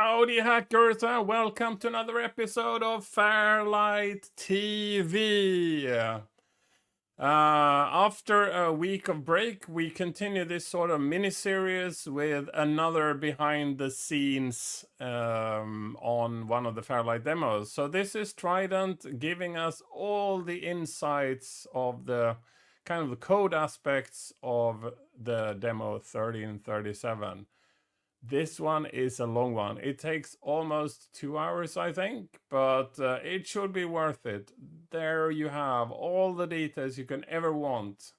Howdy, hackers, and welcome to another episode of FairLight TV. After a week of break, we continue this sort of mini-series with another behind-the-scenes on one of the FairLight demos. So this is Trident giving us all the insights of the kind of the code aspects of the demo 1337. This one is a long one. It takes almost 2 hours, I think, but it should be worth it. There you have all the details you can ever want.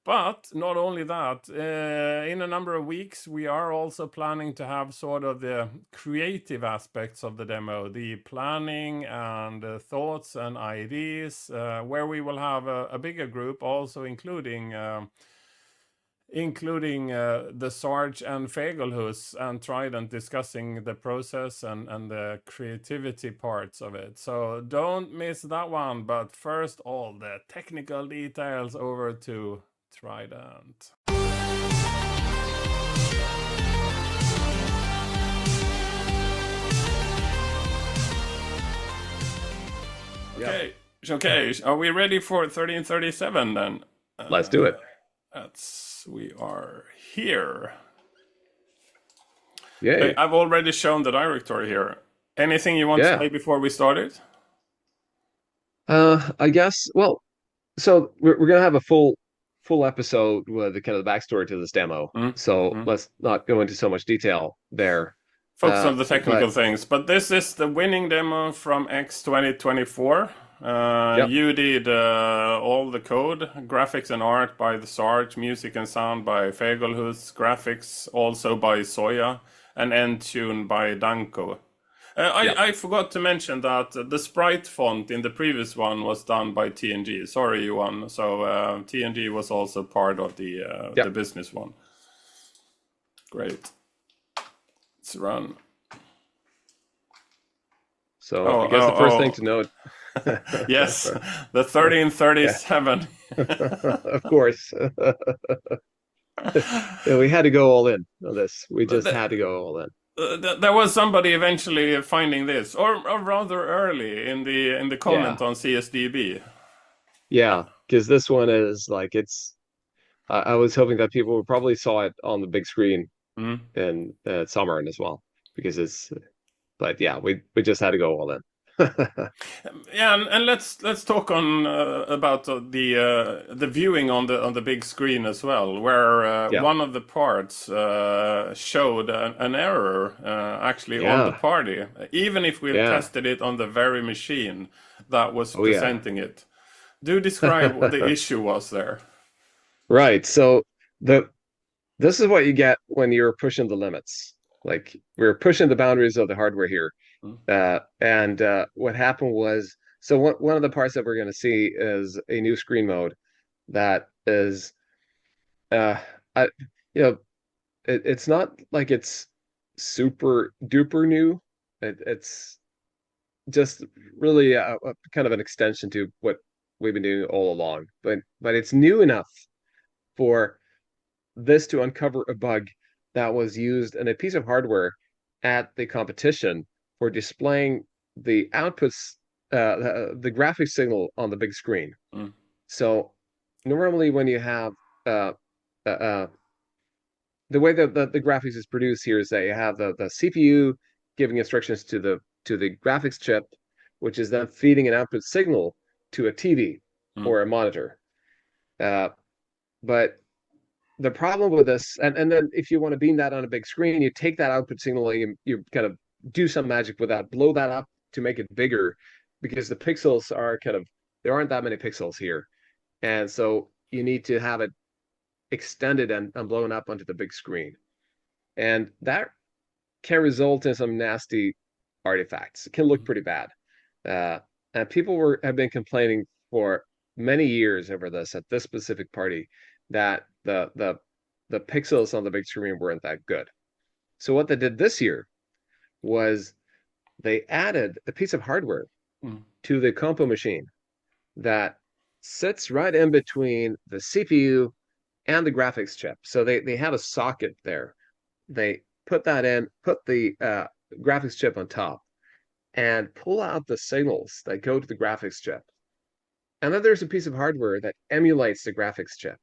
But not only that, in a number of weeks, we are also planning to have sort of the creative aspects of the demo, the planning and thoughts and ideas, where we will have a bigger group, also including the Sarge and Fagelhus and Trident discussing the process and the creativity parts of it. So don't miss that one. But first, all the technical details over to Trident. Okay. Are we ready for 1337 then? Let's do it. We are here. Yay. I've already shown the directory here. Anything you want to say before we started? I guess. Well, so we're gonna have a full episode with the kind of the backstory to this demo. So let's not go into so much detail there. Focus on the technical things. But this is the winning demo from X 2024. You did all the code, graphics and art by the Sarge, music and sound by Fagelhus, graphics also by Soya, and end tune by Danko. I forgot to mention that the sprite font in the previous one was done by TNG. Sorry, Johan. So TNG was also part of the business one. Great. Let's run. So I guess the first thing to note. Yes, the 1337. Of course. We had to go all in on this. We just had to go all in. There was somebody eventually finding this, or rather early in the comment on CSDB. Yeah, because this one is like I was hoping that people probably saw it on the big screen in summer as well, because but yeah, we just had to go all in. And let's talk on about the viewing on the big screen as well, where one of the parts showed an error actually on the party, even if we tested it on the very machine that was presenting it. Do describe what the issue was there. Right. So this is what you get when you're pushing the limits. Like, we're pushing the boundaries of the hardware here. And what happened was, so one of the parts that we're going to see is a new screen mode that is, it's not like it's super duper new. It's just really a kind of an extension to what we've been doing all along. But it's new enough for this to uncover a bug that was used in a piece of hardware at the competition for displaying the outputs, the graphic signal on the big screen. So normally when you have the way that the graphics is produced here is that you have the CPU giving instructions to the graphics chip, which is then feeding an output signal to a TV or a monitor. But the problem with this, and then if you want to beam that on a big screen, you take that output signal and you kind of do some magic with that, blow that up to make it bigger, because the pixels are there aren't that many pixels here. And so you need to have it extended and blown up onto the big screen. And that can result in some nasty artifacts. It can look pretty bad. And people have been complaining for many years over this at this specific party, that the pixels on the big screen weren't that good. So what they did this year was they added a piece of hardware to the compo machine that sits right in between the CPU and the graphics chip. So they have a socket there. They put that in, put the graphics chip on top, and pull out the signals that go to the graphics chip. And then there's a piece of hardware that emulates the graphics chip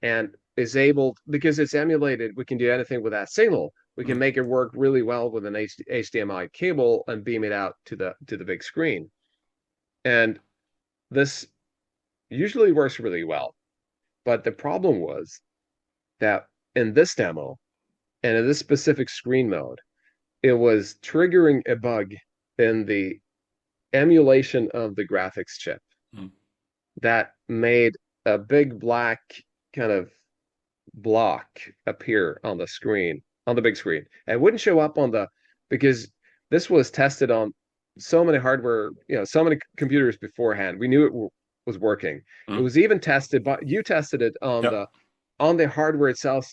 and is able, because it's emulated, we can do anything with that signal. We can Mm. make it work really well with an HDMI cable and beam it out to the big screen. And this usually works really well. But the problem was that in this demo and in this specific screen mode, it was triggering a bug in the emulation of the graphics chip Mm. that made a big black kind of block appear on the screen, on the big screen. And it wouldn't show up on the, because this was tested on so many hardware, so many computers beforehand. We knew it was working. It Mm. was even tested, but you tested it on Yeah. the hardware itself.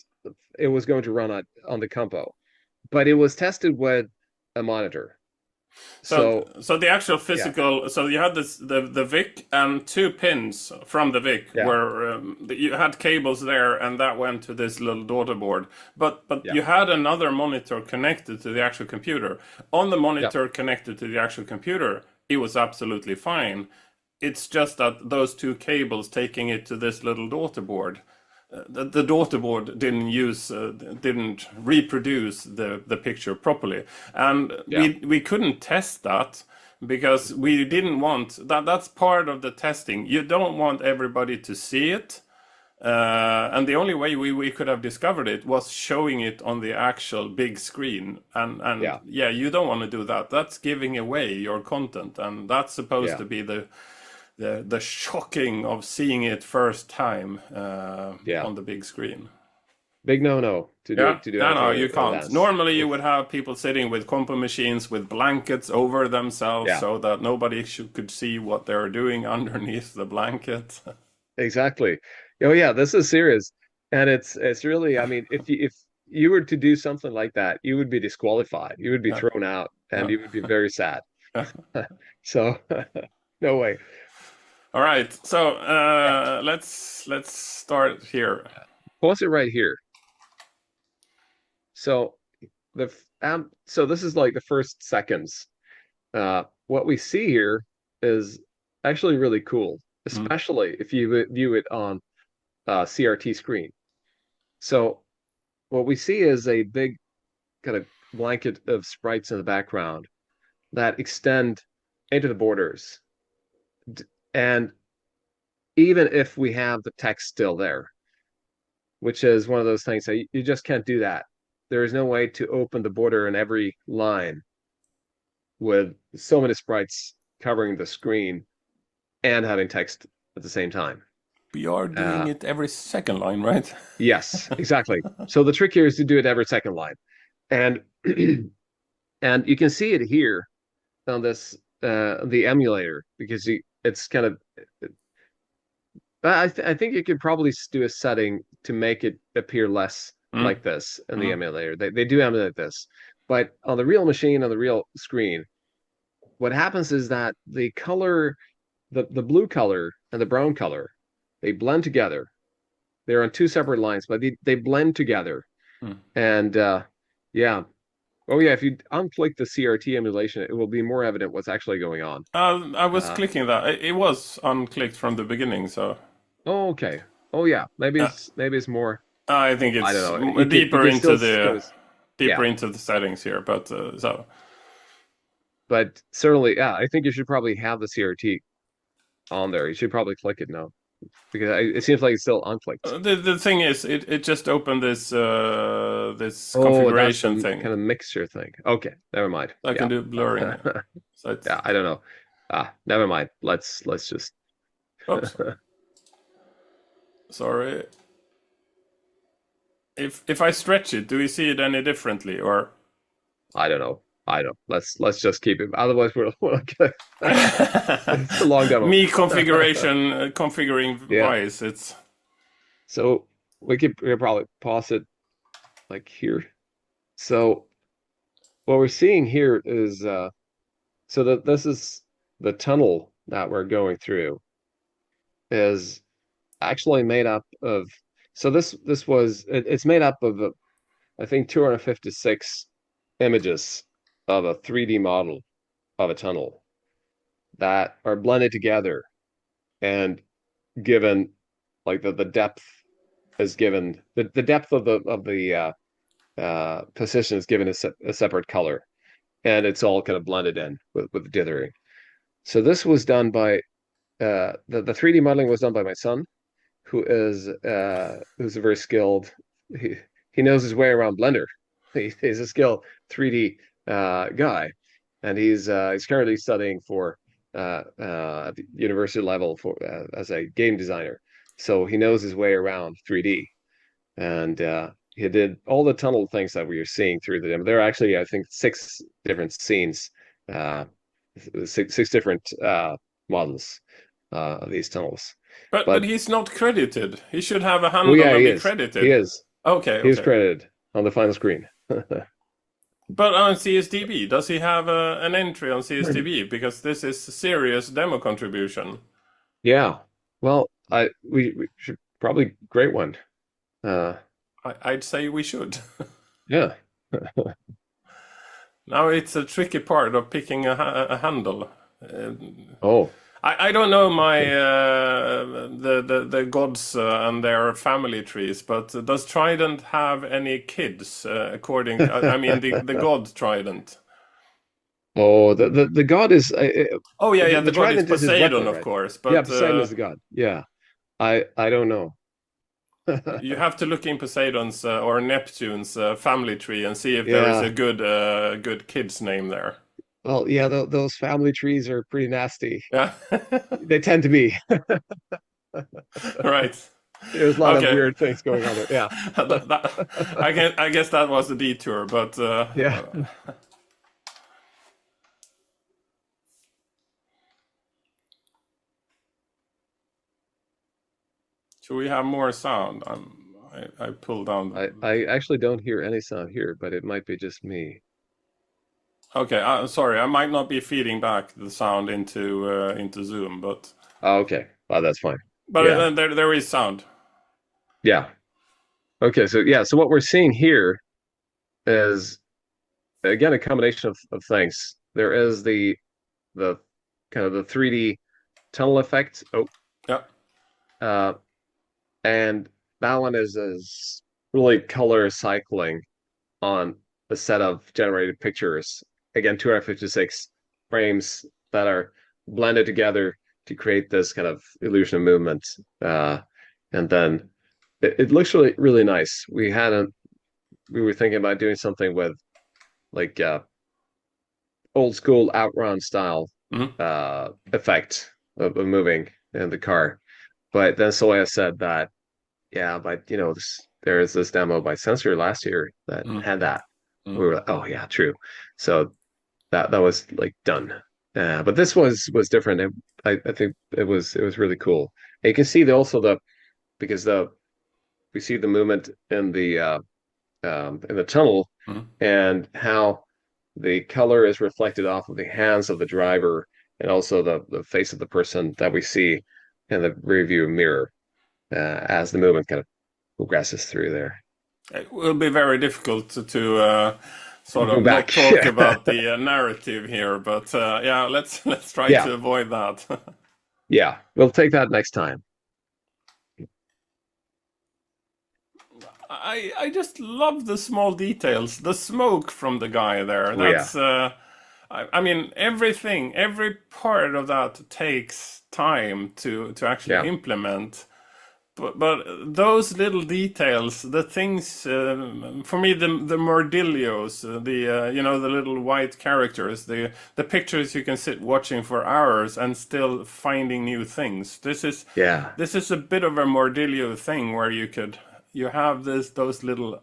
It was going to run on the compo, but it was tested with a monitor. So, So so the actual yeah, physical, so you had the VIC and two pins from the VIC yeah, where you had cables there, and that went to this little daughter board. But yeah, you had another monitor connected to the actual computer. On the yeah, monitor connected to the actual computer, it was absolutely fine. It's just that those two cables taking it to this little daughter board, the daughter board didn't reproduce the picture properly, and yeah, we couldn't test that because we didn't want that. That's part of the testing. You don't want everybody to see it, and the only way we could have discovered it was showing it on the actual big screen. And yeah, yeah, you don't want to do that. That's giving away your content, and that's supposed yeah, to be the shocking of seeing it first time yeah. on the big screen. Big no to Yeah, do no, no, anything you in can't. this. Normally, you If would have people sitting with compo machines with blankets over themselves yeah, so that nobody could see what they're doing underneath the blanket. exactly. Oh yeah, this is serious, and it's really. I mean, if you were to do something like that, you would be disqualified. You would be Yeah, thrown out, and yeah, you would be very sad. yeah. So no way. All right, so let's start here. Pause it right here. So so this is like the first seconds. What we see here is actually really cool, Mm, especially if you view it on CRT screen. So what we see is a big kind of blanket of sprites in the background that extend into the borders. And even if we have the text still there, which is one of those things that you just can't do that. There is no way to open the border in every line with so many sprites covering the screen and having text at the same time. we are doing Uh, it every second line, right? yes, exactly. So the trick here is to do it every second line. And and you can see it here on this the emulator because it's kind of I think you could probably do a setting to make it appear less Mm, like this in the mm. emulator. They do emulate this, but on the real machine, on the real screen, what happens is that the color, the blue color and the brown color, they blend together. They're on two separate lines, but they blend together. Mm. And yeah, oh yeah, if you unclick the CRT emulation, it will be more evident what's actually going on. I was Uh, clicking that. It was unclicked from the beginning, so oh, okay. Oh yeah, uh, maybe it's more. I think I don't it's know. You deeper can into still go the to yeah, settings here. But so but certainly, yeah, I think you should probably have the CRT on there. You should probably click it now because it seems like it's still unclicked. the thing is, it just opened this Oh, that's configuration the thing. kind of mixture thing. Okay, never mind. I can Yeah. do blurring. So it's Yeah, I don't know. Never mind. Let's just oops, sorry. If I stretch it, do we see it any differently or? I don't know. I don't. Let's just keep it. Otherwise, we're okay. It's a long demo. Me configuring Yeah. wise, it's So we could probably pause it like here. So what we're seeing here is so that this is the tunnel that we're going through is actually made up of so this was it's made up of I think 256 images of a 3D model of a tunnel that are blended together and given like the depth is given the depth of the position is given a separate color, and it's all kind of blended in with dithering. So this was done by the 3D modeling was done by my son, who's a very skilled. He he knows his way around Blender. He's a skilled 3D guy, and he's currently studying for at the university level for as a game designer. So he knows his way around 3D, and he did all the tunnel things that we are seeing through the demo. There are actually, I think, six different scenes, uh, six different models of these tunnels. But But he's not credited. He should have a oh handle yeah, and he be is. He credited. is. Okay, He is okay. credited on the final screen. But on CSDB, does he have an entry on CSDB? Because this is serious demo contribution. Yeah. Well, we should probably create one. Uh, I'd say we should. yeah. Now it's a tricky part of picking a handle. Uh, Oh, I don't know my the gods and their family trees, but does Trident have any kids? According, I mean the god Trident. oh, the god is Oh yeah, yeah, the the god is trident is his Poseidon, weapon, of right? course, Yeah, but Poseidon is the god. Yeah, I don't know. you have to look in Poseidon's or Neptune's family tree and see if there is a Yeah. good kid's name there. Well, yeah, th those family trees are pretty nasty. Yeah, They tend to be. right. There's a lot of Okay. weird things going on there. Yeah. I guess that was a detour, but Yeah. should we have more sound? I pulled down. I actually don't hear any sound here, but it might be just me. Okay, sorry, I might not be feeding back the sound into Zoom, Oh, okay. Oh, that's fine. but Yeah. there is sound. Yeah. Okay, so yeah, so what we're seeing here is again a combination of things. There is the kind of the 3D tunnel effect. Oh, Yeah. uh, and that one is really color cycling on a set of generated pictures. Again, 256 frames that are blended together to create this kind of illusion of movement. And then it looks really nice. We were thinking about doing something with like old school outrun style Mhm. effect of moving in the car. But then Soya said that, yeah, but there is this demo by Sensor last year that Mhm. had that. We Mhm. were like, oh yeah, true. So that was like done. But this was different. I think it was really cool. And you can see also because we see the movement in the tunnel Mhm. and how the color is reflected off of the hands of the driver and also the face of the person that we see in the rear view mirror as the movement kind of progresses through there. It will be very difficult to sort Go of not back. talk about the narrative here, but yeah, let's try Yeah, to avoid that. yeah. We'll take that next time. I just love the small details, the smoke from the guy there. Oh yeah, That's I mean every part of that takes time to actually yeah, implement. But those little details, the things for me, the Mordillos, the little white characters, the pictures you can sit watching for hours and still finding new things. yeah. This is a bit of a Mordillo thing where you have those little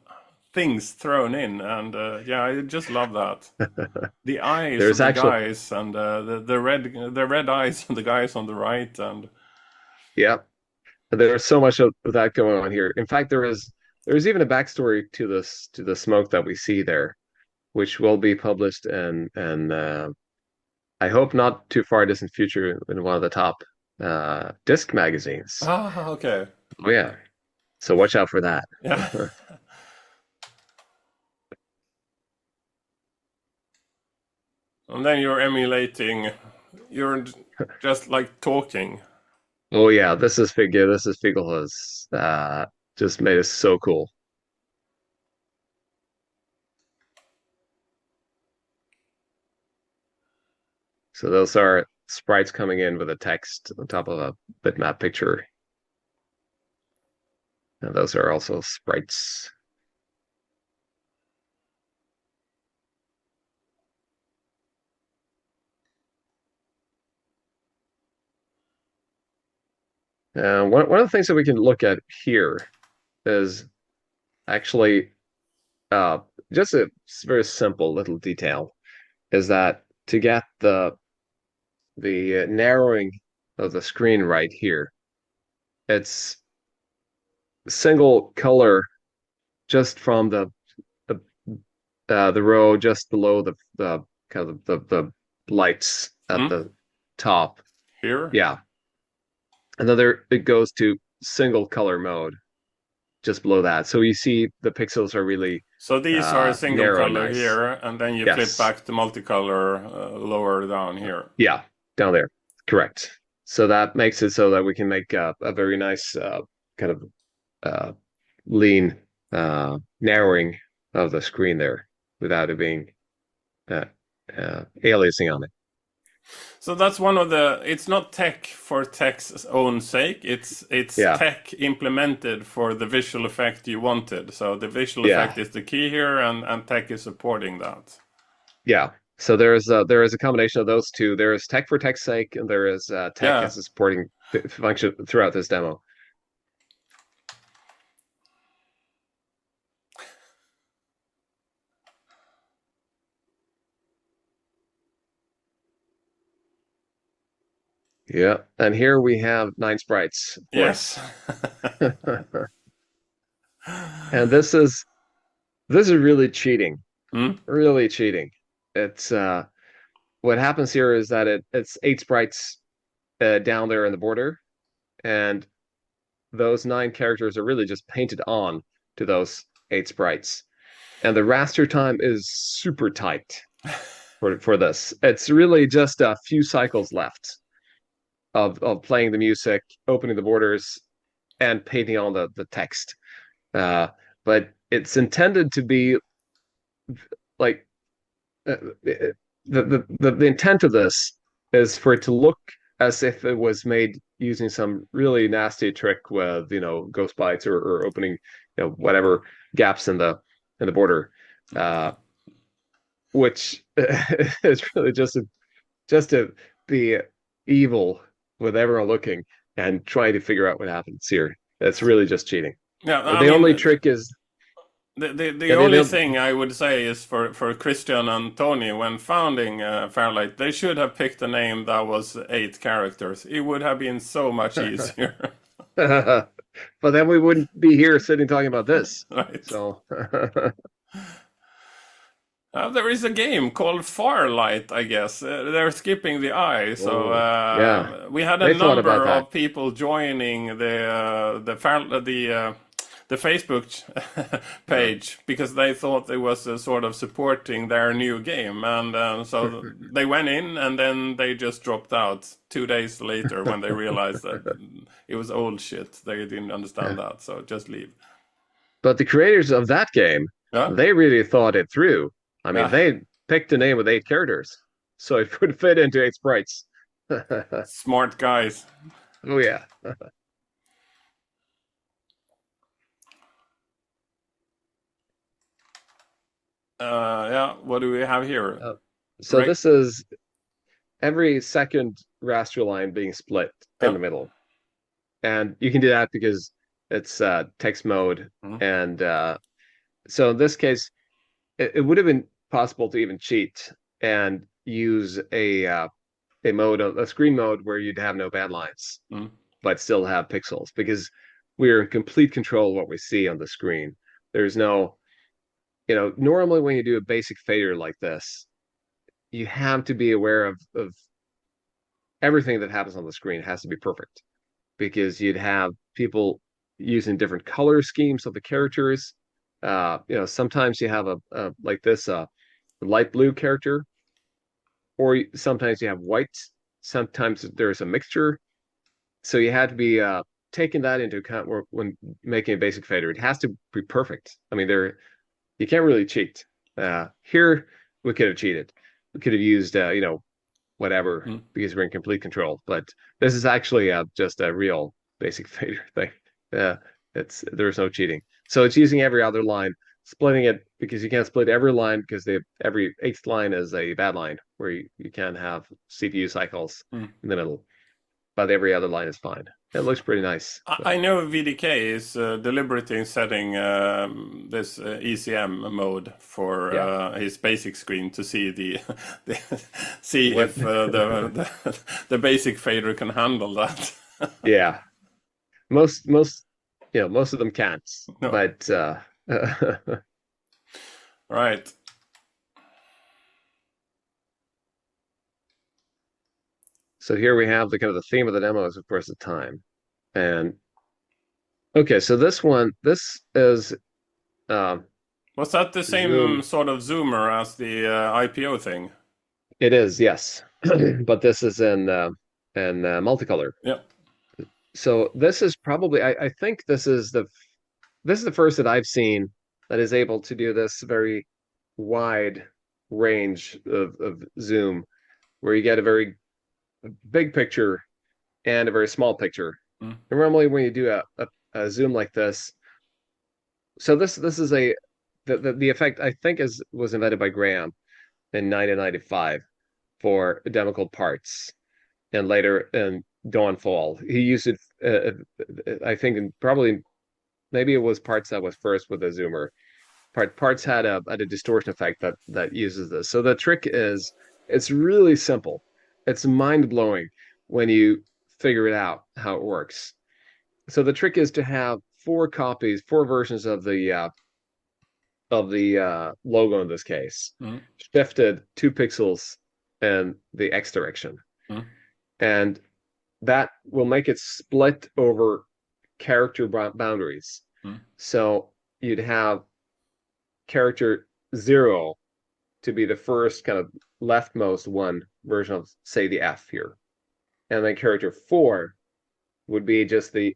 things thrown in, and yeah, I just love that. The eyes There's of the actually, guys and the red eyes of the guys on the right, and yeah. There's so much of that going on here. In fact, there's even a backstory to the smoke that we see there, which will be published and I hope not too far distant future in one of the top disc magazines. okay. Oh yeah, so watch out for that. Yeah. And then you're emulating, you're just like talking. Oh yeah, this is Figure. This is Figglehus. Just made it so cool. So those are sprites coming in with a text on top of a bitmap picture. And those are also sprites. One of the things that we can look at here is actually uh, just a very simple little detail is that to get the narrowing of the screen right here, it's single color just from the the row just below the kind of the lights at Hmm? the top. Here? Yeah. And then there it goes to single color mode just below that. So you see the pixels are really So these are single narrow and color nice. here, and then you flip Yes. back to multicolor lower down here. Yeah, down there. Correct. So that makes it so that we can make a very nice kind of uh, lean narrowing of the screen there without it being uh, aliasing on it. So that's one of the. It's not tech for tech's own sake. It's Yeah, tech implemented for the visual effect you wanted. So the visual yeah, effect is the key here, and tech is supporting that. yeah. So there is a combination of those two. There is tech for tech's sake, and there is tech Yeah. as a supporting function throughout this demo. Yeah, and here we have 9 sprites, of Yes. course. And this is really cheating. Hmm? Really cheating. It's what happens here is that it's 8 sprites down there in the border, and those 9 characters are really just painted on to those 8 sprites. And the raster time is super tight for this. It's really just a few cycles left of playing the music, opening the borders, and painting on the text. Uh, but it's intended to be like the intent of this is for it to look as if it was made using some really nasty trick with ghost bytes or opening whatever gaps in the border, uh, which is really just to be evil with everyone looking and trying to figure out what happens here. It's really just cheating. Yeah. I The mean, only trick is the yeah, only thing I would say is for Christian and Tony when founding Fairlight, they should have picked a name that was 8 characters. It would have been so much easier, but then we wouldn't be here sitting talking about this. right? So There is a game called FairLight, I guess. They're skipping the I, so oh yeah, we had a they thought about number that. of people joining the Facebook Yeah. page because they thought it was sort of supporting their new game, and so they went in, and then they just dropped out 2 days later when they realized that it was old shit. They didn't understand Yeah. that, so just leave. But the creators of that game, Yeah, they really thought it through. I mean, yeah, they picked a name with 8 characters, so it would fit into 8 sprites. Oh smart guys. yeah. Yeah, what do we have here? Uh, so Reg- this is every second raster line being split in yeah. the middle. And you can do that because it's text mode. Mhm. And so in this case, it would have been possible to even cheat and use a mode, a screen mode where you'd have no bad lines, Mhm. but still have pixels because we're in complete control of what we see on the screen. There's no, normally when you do a basic fader like this, you have to be aware of everything that happens on the screen has to be perfect because you'd have people using different color schemes of the characters. Sometimes you have a like this light blue character or sometimes you have white, sometimes there's a mixture. So you had to be taking that into account when making a basic fader. It has to be perfect. I mean, you can't really cheat. Here we could have cheated. We could have used whatever Mm. because we're in complete control. But this is actually just a real basic fader thing. Uh, there's no cheating. So it's using every other line, splitting it because you can't split every line because every eighth line is a bad line where you can't have CPU cycles Mm. in the middle, but every other line is fine. It looks pretty nice. I know VDK is deliberately setting this ECM mode for Yeah. his basic screen to see the see What? if the basic fader can handle that. Yeah. Most most of them can't. No, But right. so here we have the kind of the theme of the demo is of course the time. And okay, so this is um Was that the same Zoom. sort of zoomer as the IPO thing? It is, yes. But this is in multicolor. Yeah. So this is probably I think this is the first that I've seen that is able to do this very wide range of zoom where you get a very big picture and a very small picture. Mm. And normally when you do a zoom like this, so this is the effect I think is was invented by Graham in 1995 for demical parts and later in Dawnfall. He used it I think in probably maybe it was parts that was first with a zoomer. Parts had a distortion effect that uses this. So the trick is it's really simple. It's mind blowing when you figure it out how it works. So the trick is to have four versions of the logo in this case, Mm. shifted 2 pixels in the X direction, Mm. and that will make it split over character boundaries. Mm. So you'd have character 0 to be the first kind of leftmost one version of, say, the F here. And then character 4 would be just the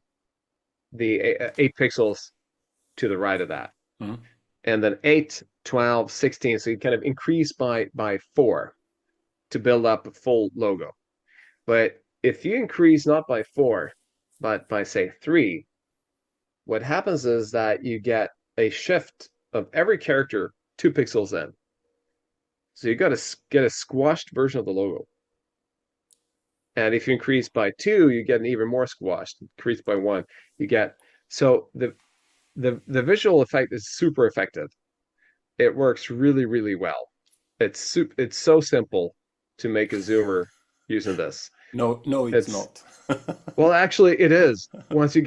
8 pixels to the right of that. Mm. And then 8, 12, 16. So you kind of increase by 4 to build up a full logo. But if you increase not by 4, but by, say, 3, what happens is that you get a shift of every character 2 pixels in. So you got to get a squashed version of the logo. And if you increase by 2, you get an even more squashed. Increase by 1, you get so the visual effect is super effective. It works really, really well. It's so simple to make a zoomer using this. No, no, it's It's not. well, actually, it is once you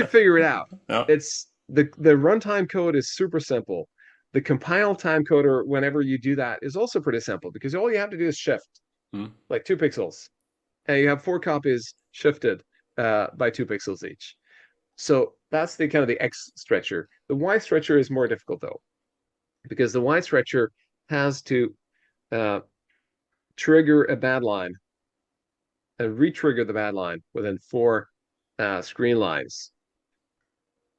figure it out. Yeah. It's the runtime code is super simple. The compile time coder, whenever you do that, is also pretty simple because all you have to do is shift Mm. like 2 pixels, and you have 4 copies shifted by 2 pixels each. So that's the kind of the X stretcher. The Y stretcher is more difficult though, because the Y stretcher has to uh, trigger a bad line and re-trigger the bad line within 4 screen lines.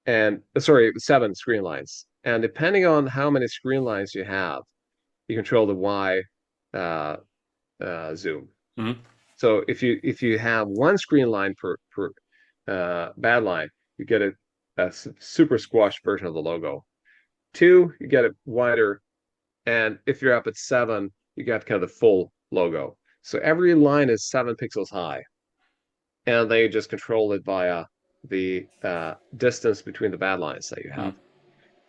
And sorry, 7 screen lines. And depending on how many screen lines you have, you control the Y uh, zoom. Mm. So if you have 1 screen line per bad line, you get a super squashed version of the logo. 2, you get it wider, and if you're up at 7, you got kind of the full logo. So every line is 7 pixels high, and they just control it via the distance between the bad lines that you Mm. have.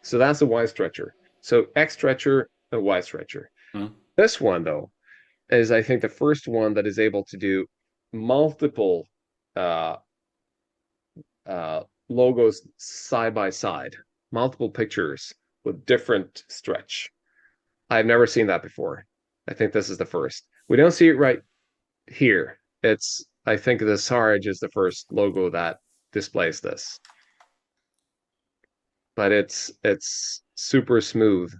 So that's a Y stretcher. So X stretcher and Y stretcher. Mm. This one though is I think the first one that is able to do multiple uh, logos side by side, multiple pictures with different stretch. I've never seen that before. I think this is the first. We don't see it right here. It's I think the Sarge is the first logo that displays this, but it's super smooth.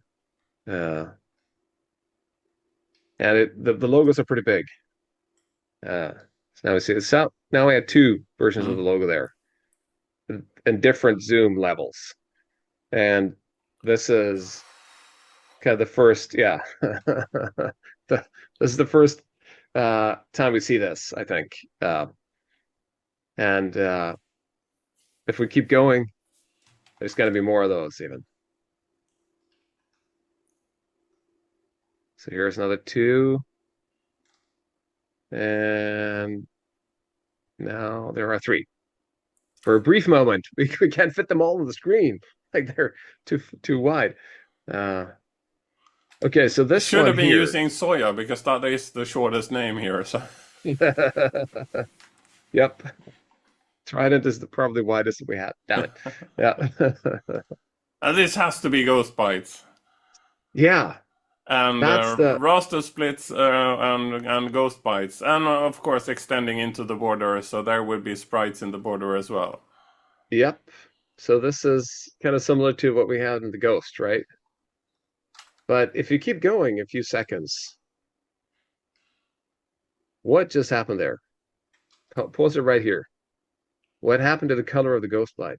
Uh, and the logos are pretty big. So now we see this. So now we have two versions of Mm. the logo there in different zoom levels. And this is kind of the first, yeah. This is the first time we see this, I think. And if we keep going, there's going to be more of those even. So here's another two. And now there are three. For a brief moment, we can't fit them all on the screen. Like they're too wide. Uh, okay, so this Should one have been here. using soya because that is the shortest name here. So, Yep. Trident is probably the widest we had. Damn it. Yeah. and this has to be ghost bites. Yeah. And That's the raster splits and ghost bites, and of course extending into the border, so there would be sprites in the border as well. yep. So this is kind of similar to what we had in the Ghost, right? But if you keep going a few seconds, what just happened there? Pause it right here. What happened to the color of the Ghost light?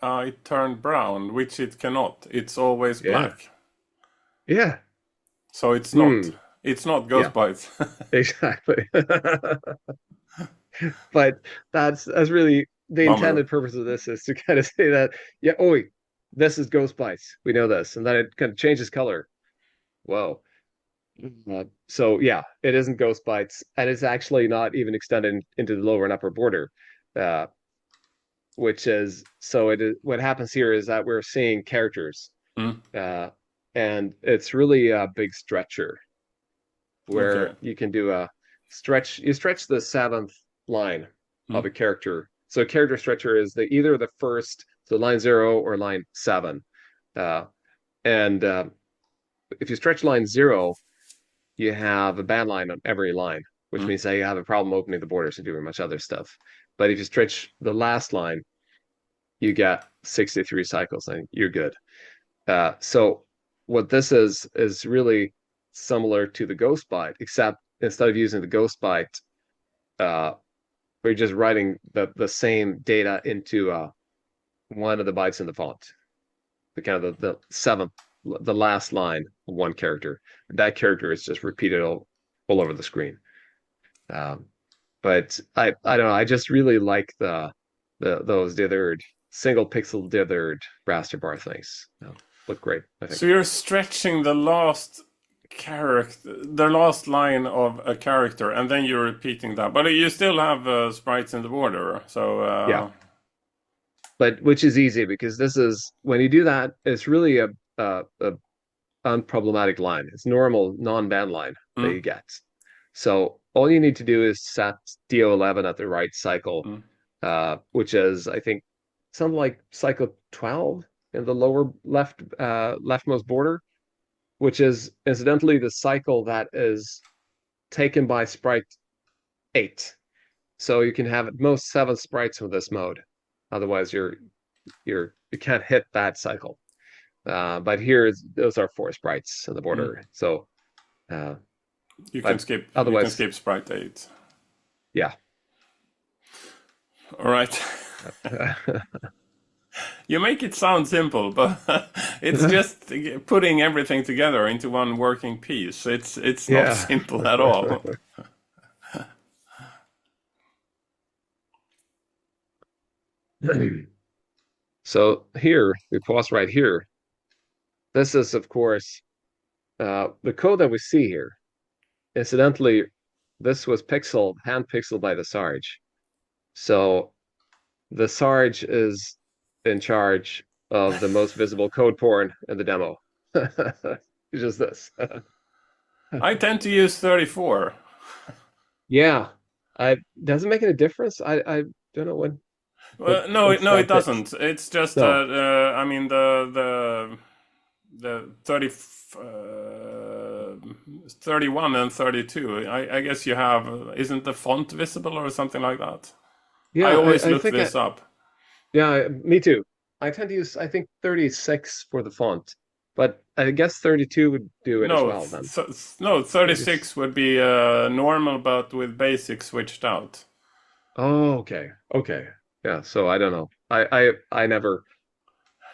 It turned brown, which it cannot. It's always Yeah. black, Yeah. so it's not. Hmm. It's not Yeah, ghost bites. exactly. But that's really the Bummer. intended purpose of this is to kind of say that, yeah, oh, wait, this is Ghost Bites. We know this. And then it kind of changes color. Whoa. So yeah, it isn't Ghost Bites, and it's actually not even extended into the lower and upper border, uh, which is so it is what happens here is that we're seeing characters, Mm, uh, and it's really a big stretcher okay. where you can do a stretch. You stretch the seventh line of Mm, a character. So a character stretcher is either the first, so line 0 or line 7, and if you stretch line 0 you have a bad line on every line, which mm, means that you have a problem opening the borders and doing much other stuff. But if you stretch the last line, you get 63 cycles and you're good. So what this is really similar to the Ghost Byte, except instead of using the Ghost Byte, uh, we're just writing the same data into one of the bytes in the font, the kind of the seventh, the last line of one character. That character is just repeated all over the screen. Um, but I don't know. I just really like those dithered single pixel dithered raster bar things. Look great, I So think. you're stretching the last character, the last line of a character, and then you're repeating that. But you still have sprites in the border. So Yeah, but which is easy because this is when you do that, it's really a unproblematic line. It's normal non-band line that mm, you get. So all you need to do is set DO11 at the right cycle, mm, which is I think something like cycle 12 in the lower leftmost border, which is incidentally the cycle that is taken by sprite 8. So you can have at most 7 sprites with this mode. Otherwise, you can't hit that cycle. But here those are 4 sprites in the mm. border. So, uh, You can but skip. You can otherwise, skip sprite 8. yeah. All right. You make it sound simple, but it's just putting everything together into one working piece. It's not Yeah. simple at all. So here, we pause right here. This is, of course, the code that we see here. Incidentally, this was hand pixeled by the Sarge. So the Sarge is in charge of the most visible code porn in the demo. It's just this. I tend to use 34. Yeah. I doesn't make any difference. I don't know Well, what's no, it that bit. doesn't. It's just No. I mean the 30, 31 and 32. I guess you have isn't the font visible or something like that? I Yeah, always I look think this up. yeah, me too. I tend to use I think 36 for the font. but I guess 32 would do it as No, well then. no, I guess. 36 would be normal, but with basic switched out. Oh, okay. Okay. Yeah, so I don't know. I never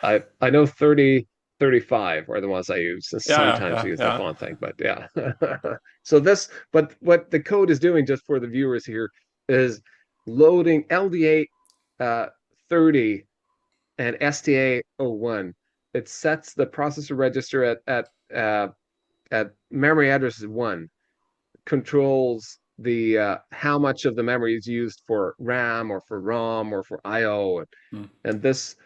I know 30, 35 are the ones I use, and Yeah, yeah, sometimes I yeah, use the yeah. font thing, but yeah. So this, but what the code is doing, just for the viewers here, is loading LDA 30 and STA 01. It sets the processor register at memory address 1, controls the how much of the memory is used for RAM or for ROM or for IO, Hmm. and this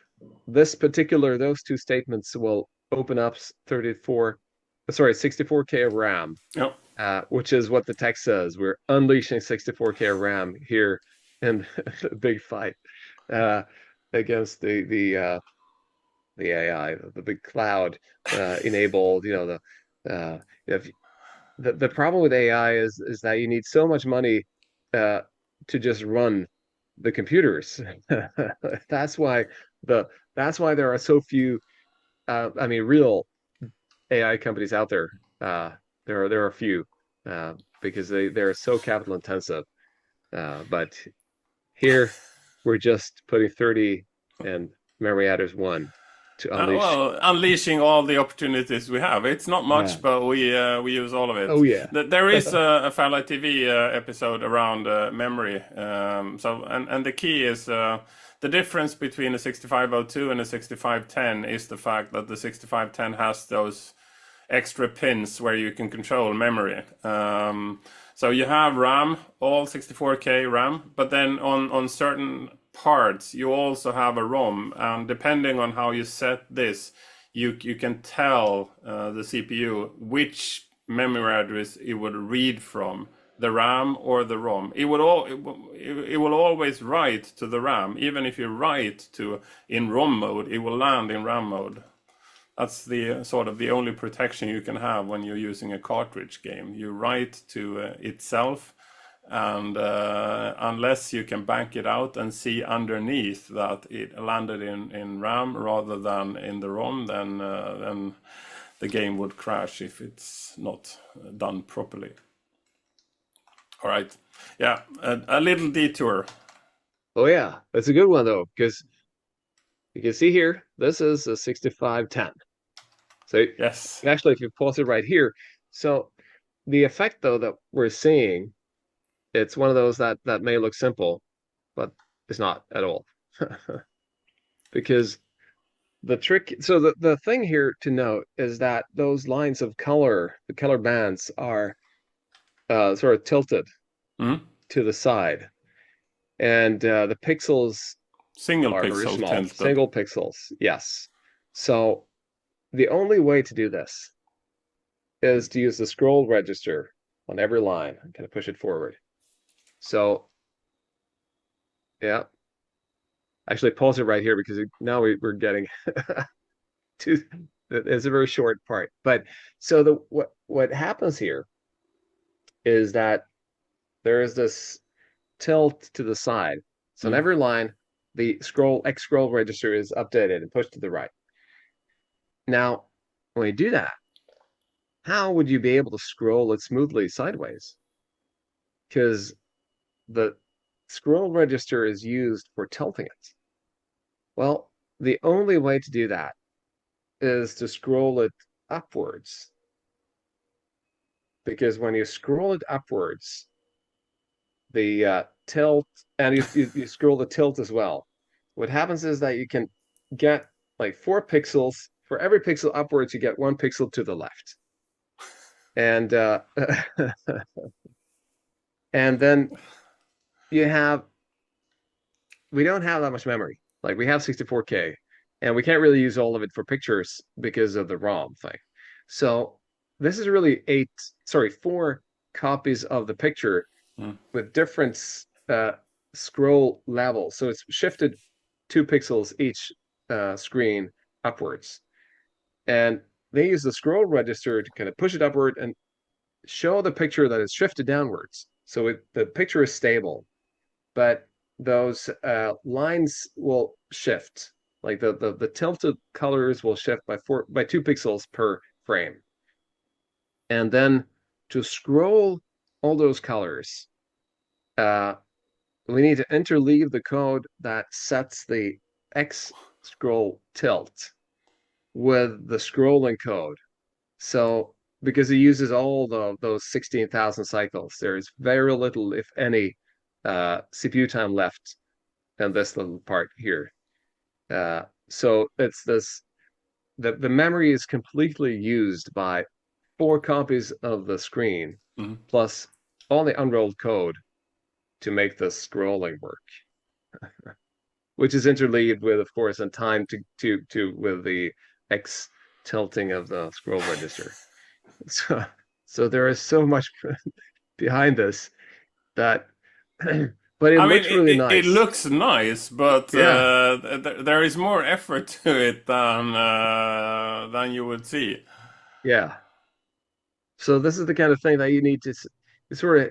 particular those two statements will open up 64K of RAM, Yep. which is what the text says. We're unleashing 64K of RAM here in a big fight uh, against the AI, the big cloud enabled. If the problem with AI is that you need so much money uh, to just run the computers. That's why the that's why there are so few. I mean, real AI companies out there. There are a few because they're so capital intensive. But here we're just putting 30 and memory adders 1 to unleash. Well, unleashing all the opportunities we have. It's not Yeah. much, but we use all of Oh it. yeah. There is a FairLight TV episode around memory. And the key is the difference between a 6502 and a 6510 is the fact that the 6510 has those extra pins where you can control memory. So you have RAM, all 64K RAM, but then on certain parts you also have a ROM, and depending on how you set this, you can tell the CPU which memory address it would read from, the RAM or the ROM. It will always write to the RAM, even if you write to in ROM mode, it will land in RAM mode. That's the sort of the only protection you can have when you're using a cartridge game. You write to itself, and unless you can bank it out and see underneath that it landed in RAM rather than in the ROM, then the game would crash if it's not done properly. All right, yeah, a little detour. Oh yeah, that's a good one though, because you can see here, this is a 6510. So Yes. actually, if you pause it right here, so the effect though that we're seeing, it's one of those that may look simple, but it's not at all. Because the trick, so the thing here to note is that those lines of color, the color bands are sort of tilted Mhm. to the side, and the pixels Single are very pixel small, tilted. single pixels. Yes. So the only way to do this is to use the scroll register on every line and kind of push it forward. So yeah, actually pause it right here because now we're getting to it's a very short part. But so the what happens here is that there is this tilt to the side. So on Mm. every line, the scroll register is updated and pushed to the right. Now, when you do that, how would you be able to scroll it smoothly sideways? Because the scroll register is used for tilting it. Well, the only way to do that is to scroll it upwards. Because when you scroll it upwards, the tilt, and you scroll the tilt as well. What happens is that you can get like 4 pixels. For every pixel upwards, you get 1 pixel to the left. And and then you have we don't have that much memory. Like we have 64K, and we can't really use all of it for pictures because of the ROM thing. So this is really 4 copies of the picture Mm. with different scroll levels. So it's shifted 2 pixels each screen upwards. And they use the scroll register to kind of push it upward and show the picture that is shifted downwards. So the picture is stable, but those lines will shift. Like the tilted colors will shift by 2 pixels per frame. And then to scroll all those colors, uh, we need to interleave the code that sets the X scroll tilt with the scrolling code. So because it uses all those 16,000 cycles, there's very little, if any, CPU time left in this little part here. So it's this the memory is completely used by 4 copies of the screen Mhm. plus all the unrolled code to make the scrolling work, which is interleaved with, of course, in time to with the X tilting of the scroll register. So so there is so much behind this that, but it I mean, looks really it nice. looks nice, but Yeah, there is more effort to it than you would see. yeah. So this is the kind of thing that you need to you sort of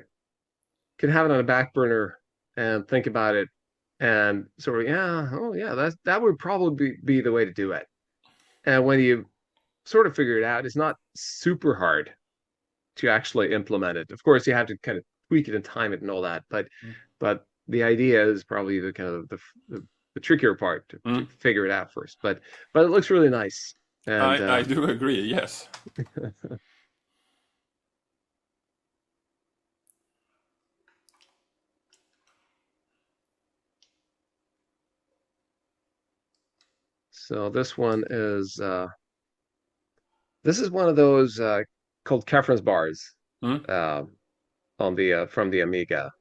can have it on a back burner and think about it and sort of, yeah, oh yeah, that would probably be the way to do it. And when you sort of figure it out, it's not super hard to actually implement it. Of course, you have to kind of tweak it and time it and all that, but the idea is probably the kind of the trickier part to Mm. figure it out first. But it looks really nice. And I do agree. Yes. so this is one of those called Kefren's bars Mm. uh, on the from the Amiga,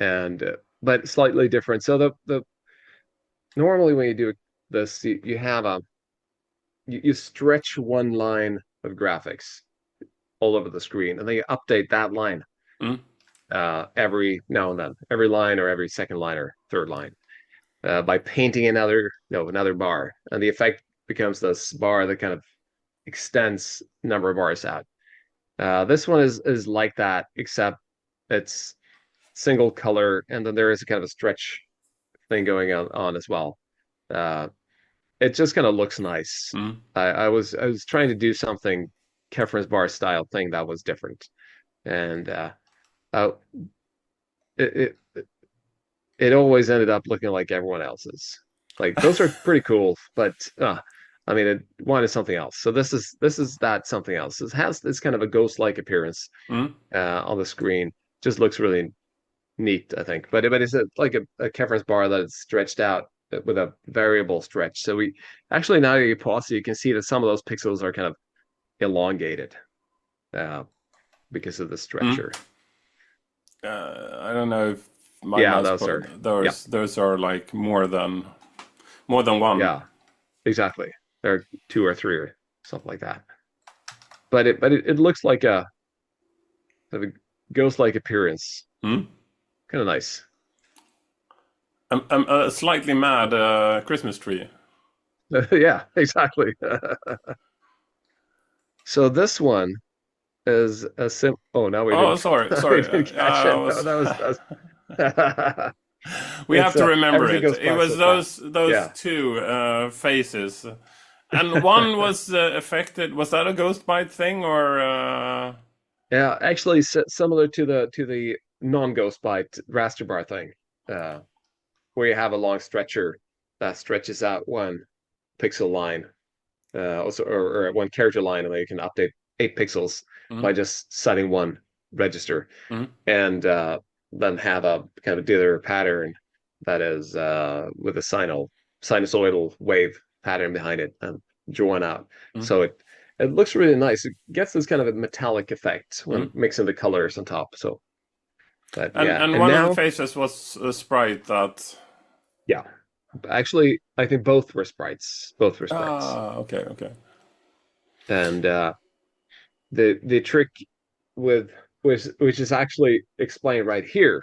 and but slightly different. So the normally when you do this, you have you stretch one line of graphics all over the screen, and then you update that line Mm. every now and then, every line or every second line or third line, by painting another bar, and the effect becomes this bar that kind of extends number of bars out. This one is like that, except it's single color, and then there is a kind of a stretch thing going on as well. Uh, it just kind of looks nice. Mm. I was trying to do something Kefren's bar style thing that was different, and uh, it, it it always ended up looking like everyone else's. Like those are pretty cool, but I mean, it wanted something else. So this is that something else. It has this kind of a ghost-like appearance Mm. on the screen. Just looks really neat, I think. But it's like a Kefren's bar that is stretched out with a variable stretch. So we actually now that you pause it, you can see that some of those pixels are kind of elongated uh, because of the Mm. stretcher. I don't know if my Yeah, mouse those are put yeah, those are like more than one. yeah, exactly. There are two or three or something like that. But it looks like a sort of ghost-like appearance. Mm. Kind of nice. A slightly mad Christmas tree. Yeah, exactly. So this one is a sim. Oh, now we Oh, didn't sorry, we sorry. didn't catch I it. No, was. that was We have it's to remember everything it. goes It by was so fast. those Yeah, two phases, and one was affected. Was that a ghost bite thing or? yeah. Actually, similar to the non-ghost bite raster bar thing, uh, where you have a long stretcher that stretches out one pixel line, also or one character line, and then you can update 8 pixels Mm, by just setting one register, mm, and then have a kind of dither pattern that is with a sinusoidal wave pattern behind it and drawn out. mm, So it looks really nice. It gets this kind of a metallic effect when mm. mixing the colors on top. So, but yeah, And and one of the now, phases was a sprite that. yeah, actually, I think both were sprites. Both were sprites, Ah, okay, okay. and the trick with which is actually explained right here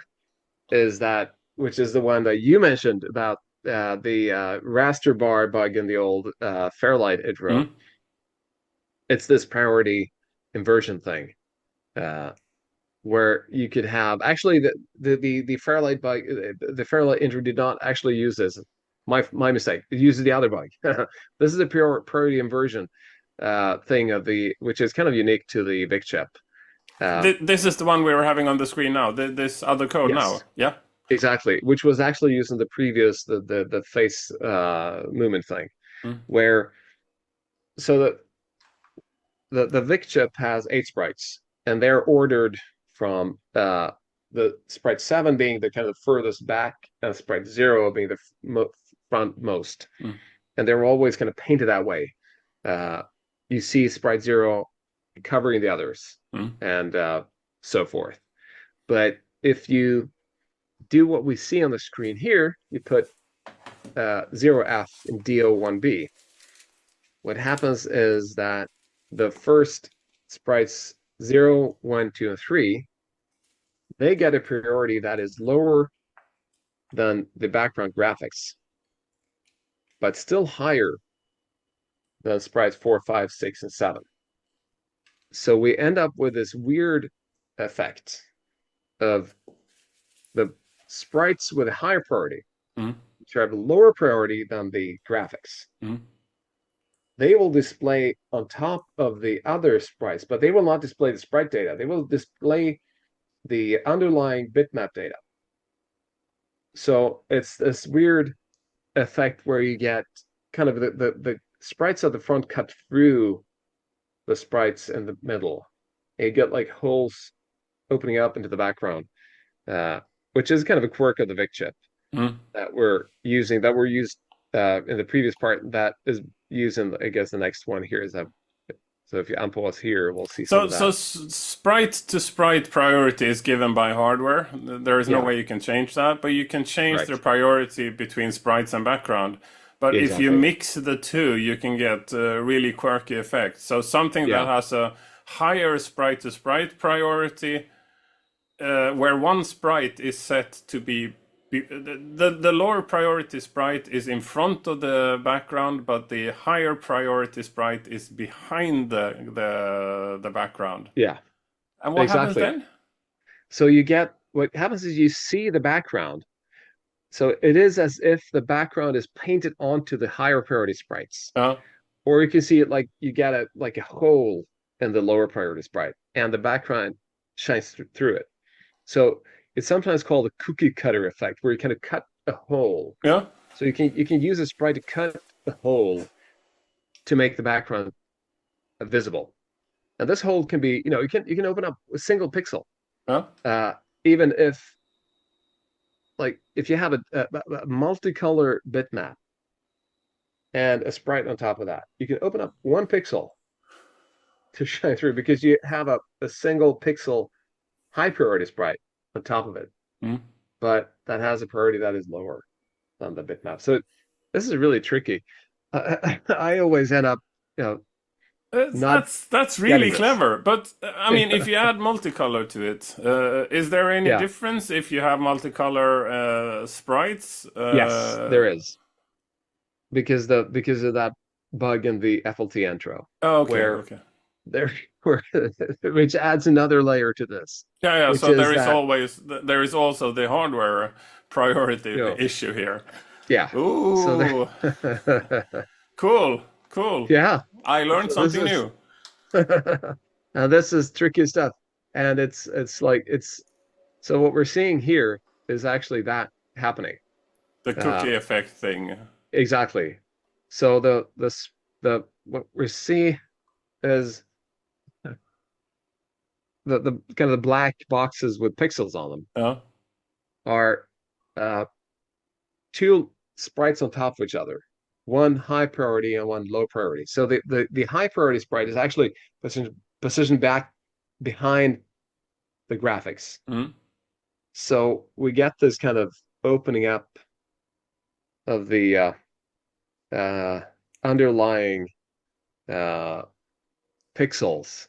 is that which is the one that you mentioned about the raster bar bug in the old FairLight intro. Mm, It's this priority inversion thing uh, where you could have actually the FairLight bug, the FairLight intro did not actually use this. My mistake. It uses the other bug. This is a pure priority inversion thing of the which is kind of unique to the Vic chip. This is the one we were having on the screen now. This other code now. Yes, Yeah. exactly. Which was actually used in the previous the face movement thing, Mm. where so the Vic chip has 8 sprites, and they're ordered from the sprite 7 being the kind of furthest back, and sprite 0 being the front most. Mm. And they're always kind of painted that way. Uh, you see sprite 0 covering the others, Mm. and so forth. But if you do what we see on the screen here, you put 0F in DO1B. What happens is that the first sprites 0, 1, 2, and 3, they get a priority that is lower than the background graphics, but still higher than sprites 4, 5, 6, and 7. So we end up with this weird effect of the sprites with a higher priority, Mm. which have a lower priority than the graphics. Mm. They will display on top of the other sprites, but they will not display the sprite data. They will display the underlying bitmap data. So it's this weird effect where you get kind of the sprites at the front cut through the sprites in the middle. And you get like holes opening up into the background, which is kind of a quirk of the Vic chip Mm. that we're using, that were used in the previous part, that is used in, I guess, the next one here is that. So if you unpause here, we'll see some So, of that. sprite to sprite priority is given by hardware. There is no Yeah, way you can change that, but you can change the right. priority between sprites and background. But if you Exactly. mix the two, you can get really quirky effects. So something that Yeah, has a higher sprite to sprite priority, where one sprite is set to be the lower priority sprite is in front of the background, but the higher priority sprite is behind the background. yeah, And what happens exactly. then? So you get what happens is you see the background. So it is as if the background is painted onto the higher priority sprites. Uh, Or you can see it like you get a like a hole in the lower priority sprite, and the background shines through it. So it's sometimes called a cookie cutter effect, where you kind of cut a hole. yeah. So you can use a sprite to cut a hole to make the background visible. And this hole can be, you can open up a single pixel, Yeah. uh, even if you have a multicolor bitmap and a sprite on top of that, you can open up 1 pixel to shine through because you have a single pixel high priority sprite on top of it, Mm. but that has a priority that is lower than the bitmap. So this is really tricky. I always end up, not That's really getting this. clever. But I mean, if you add multicolor to it, is there any Yeah. difference if you have multicolor sprites? Yes, there is. Because of that bug in the FLT intro, Okay, where okay. there where which adds another layer to this, Yeah, yeah. which So is there is that, always there is also the hardware priority you know, issue here. yeah. So Ooh, there, cool, cool. yeah. I learned So this something is new. now this is tricky stuff, and it's like it's so what we're seeing here is actually that happening. The Uh, cookie effect thing. exactly. So the what we see is the kind of the black boxes with pixels on them Yeah. are uh, two sprites on top of each other, one high priority and one low priority. So the high priority sprite is actually positioned back behind the graphics. Mm. So we get this kind of opening up of the uh, underlying uh, pixels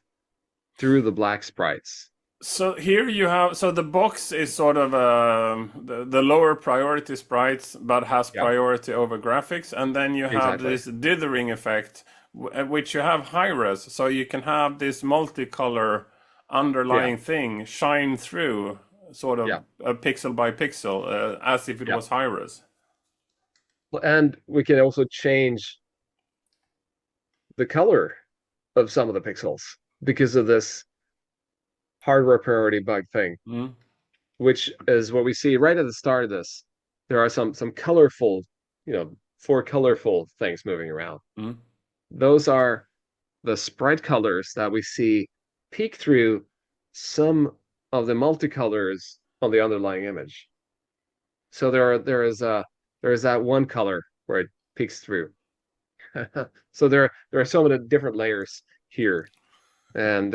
through the black sprites. So here you have, so the box is sort of the lower priority sprites, but has Yeah, priority over graphics, and then you have exactly. this dithering effect, which you have high res, so you can have this multicolor Yeah, underlying thing shine through, sort of yeah, pixel by pixel, as if it yeah. was high res. And we can also change the color of some of the pixels because of this hardware priority bug thing, Mm, which is what we see right at the start of this. There are some colorful, four colorful things moving around. mm. Those are the sprite colors that we see peek through some of the multicolors on the underlying image. So there is that one color where it peeks through. So there are so many different layers here, and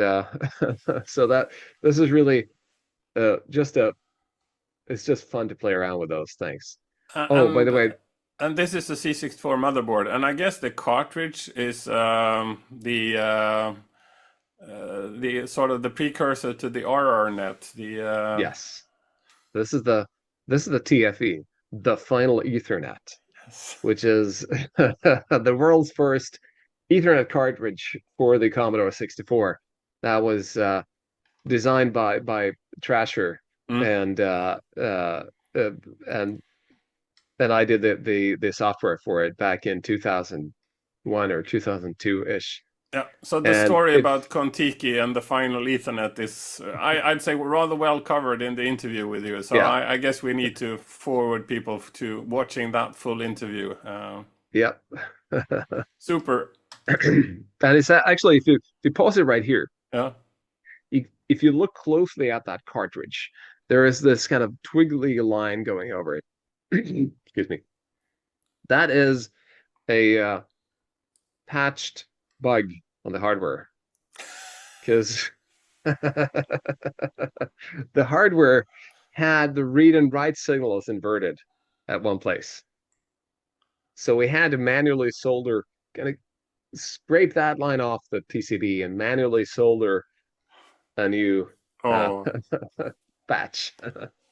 so that this is really just a it's just fun to play around with those things. Uh, Oh, by and the way, and this is a C64 motherboard, and I guess the cartridge is the sort of the precursor to the RRNet. The yes, this is the TFE, the final Ethernet, yes. which is the world's first Ethernet cartridge for the Commodore 64. That was designed by Trasher, Mm. and uh, and I did the software for it back in 2001 or 2002 ish, Yeah. So the and story it about Kontiki and the final Ethernet is, I'd say, rather well covered in the interview with you. So yeah I guess we need to forward people to watching that full interview. yeah. Super. And it's actually if you pause it right here, Yeah. if you look closely at that cartridge, there is this kind of twiggly line going over it. Excuse me. That is a patched bug on the hardware because the hardware had the read and write signals inverted at one place. So we had to manually solder, kind of scrape that line off the PCB and manually solder a new uh, Oh, patch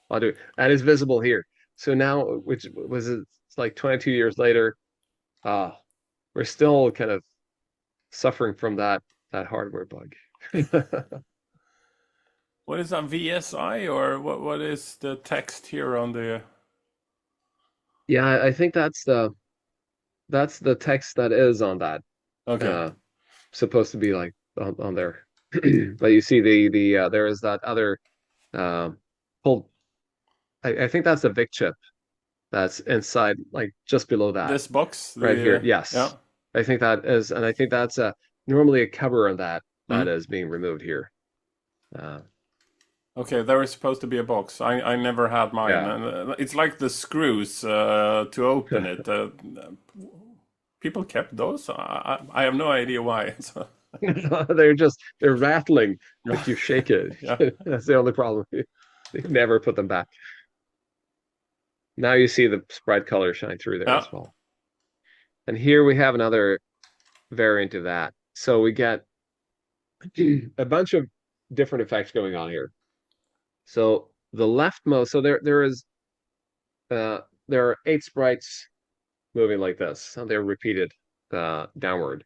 onto it. And it's visible here. So now, which was it's like 22 years later, uh, we're still kind of suffering from that hardware bug. what is that, VSI, or what is the text here on the? Yeah, I think that's the text that is on that. Okay. Uh, supposed to be like on there. But you see there is that other um pulled. I think that's the VIC chip that's inside, like just below that, This box, right here. the yeah. Yes, I think that is, and I think that's normally a cover on that Mm. is being removed here. Uh, Okay, there is supposed to be a box. I never had mine, yeah, and it's like the screws to open it. People kept those. I have no idea why. So, they're rattling if you shake it. yeah. That's the only problem. They never put them back. Now you see the sprite color shine through there Yeah. as well. And here we have another variant of that. So we get a bunch of different effects going on here. So the leftmost, so uh there are 8 sprites moving like this, and they're repeated downward.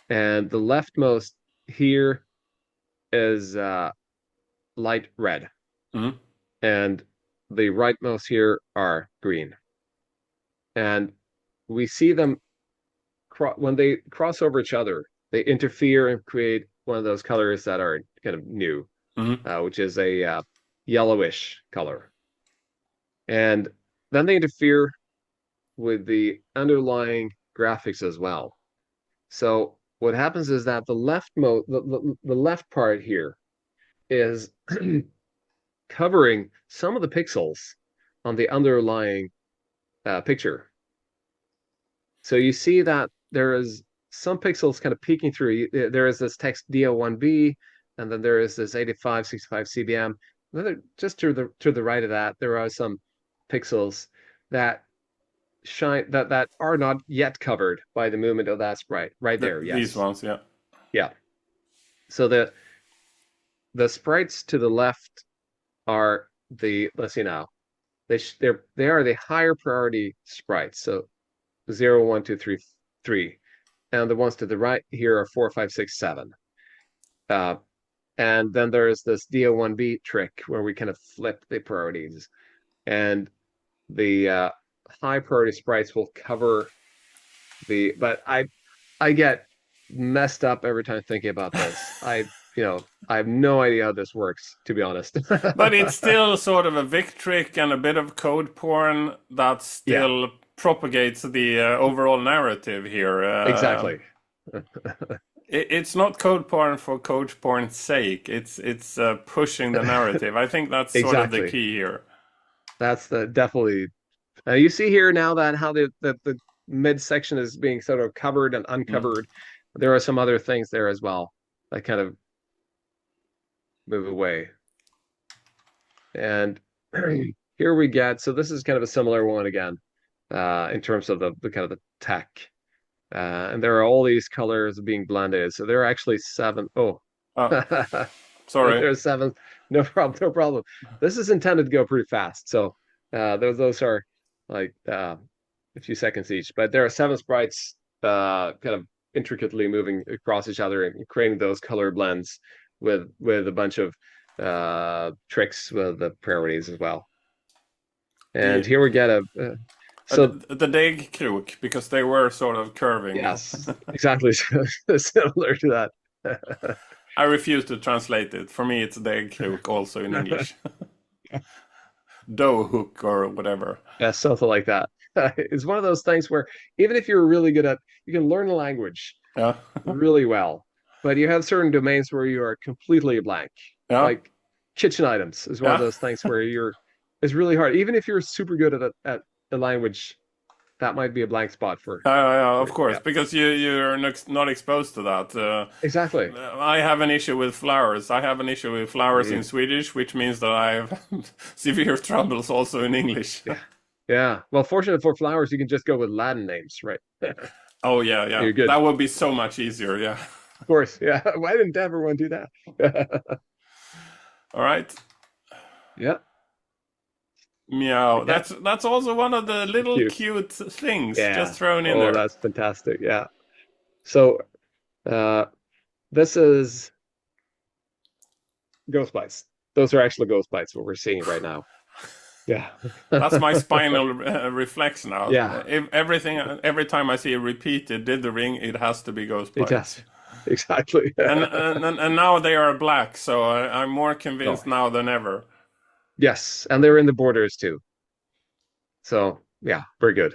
And the leftmost here is light red, Mm. and the rightmost here are green. And we see them when they cross over each other, they interfere and create one of those colors that are kind of new, Mm. which is a yellowish color. And then they interfere with the underlying graphics as well. So what happens is that the left part here is covering some of the pixels on the underlying picture. So you see that there is some pixels kind of peeking through. There is this text DO1B, and then there is this 8565 CBM. Just to the right of that, there are some pixels that that are not yet covered by the movement of that sprite. Right there, These yes. ones, yeah. Yeah. So the sprites to the left are let's see now. They are the higher priority sprites. So 0, 1, 2, 3, 3. And the ones to the right here are 4, 5, 6, 7. Uh, and then there's this DO1B trick where we kind of flip the priorities. And the high priority sprites will cover but I get messed up every time thinking about this. I have no idea how this works, to be honest. But it's still sort of a Vic trick and a bit of code porn that Yeah, still propagates the overall narrative here. exactly. It's not code porn for code porn's sake. It's pushing the narrative. I think that's sort of the Exactly. key here. That's the definitely. You see here now that how the midsection is being sort of covered and Mm. uncovered. There are some other things there as well that kind of move away. And here we get, so this is kind of a similar one again, in terms of the kind of the tech. And there are all these colors being blended. So there are actually seven. Oh, Oh, sorry. there's seven. No problem. No problem. This is intended to go pretty fast. So those are like a few seconds each. But there are seven sprites kind of intricately moving across each other and creating those color blends with a bunch of tricks with the priorities as well. And The here we get so the Degkrok, because they were sort of curving. yes, exactly similar to that. I refuse to translate it. For me, it's Degkrok also in English. Dough hook or whatever. Yeah, something like that. It's one of those things where even if you're really good at, you can learn a language Yeah. really well, but you have certain domains where you are completely blank. Yeah. Like kitchen items is one of Yeah. those things where it's really hard. Even if you're super good at a language, that might be a blank spot Yeah, of course, yeah, because you're not exposed to that. exactly. I have an issue with flowers. I have an issue with flowers in Mm, Swedish, which means that I have severe troubles also in English. yeah. Yeah. Well, fortunately for flowers, you can just go with Latin names, right? Oh yeah, yeah. You're good. That would be so much easier. Yeah. Of course. Yeah. Why didn't everyone do that? All right. Yeah. Meow. Yeah. That's also one of the little Cute. cute things Yeah. just thrown in Oh, there. that's fantastic. Yeah. So uh this is ghost bites. Those are actually ghost bites, what we're seeing right now. Yeah. That's my spinal reflex now. Yeah, If every time I see a repeated dithering, it has to be ghost it does. bites. Exactly. And now they are black, so I'm more Oh, convinced now than ever. yes. And they're in the borders too. So yeah, very good.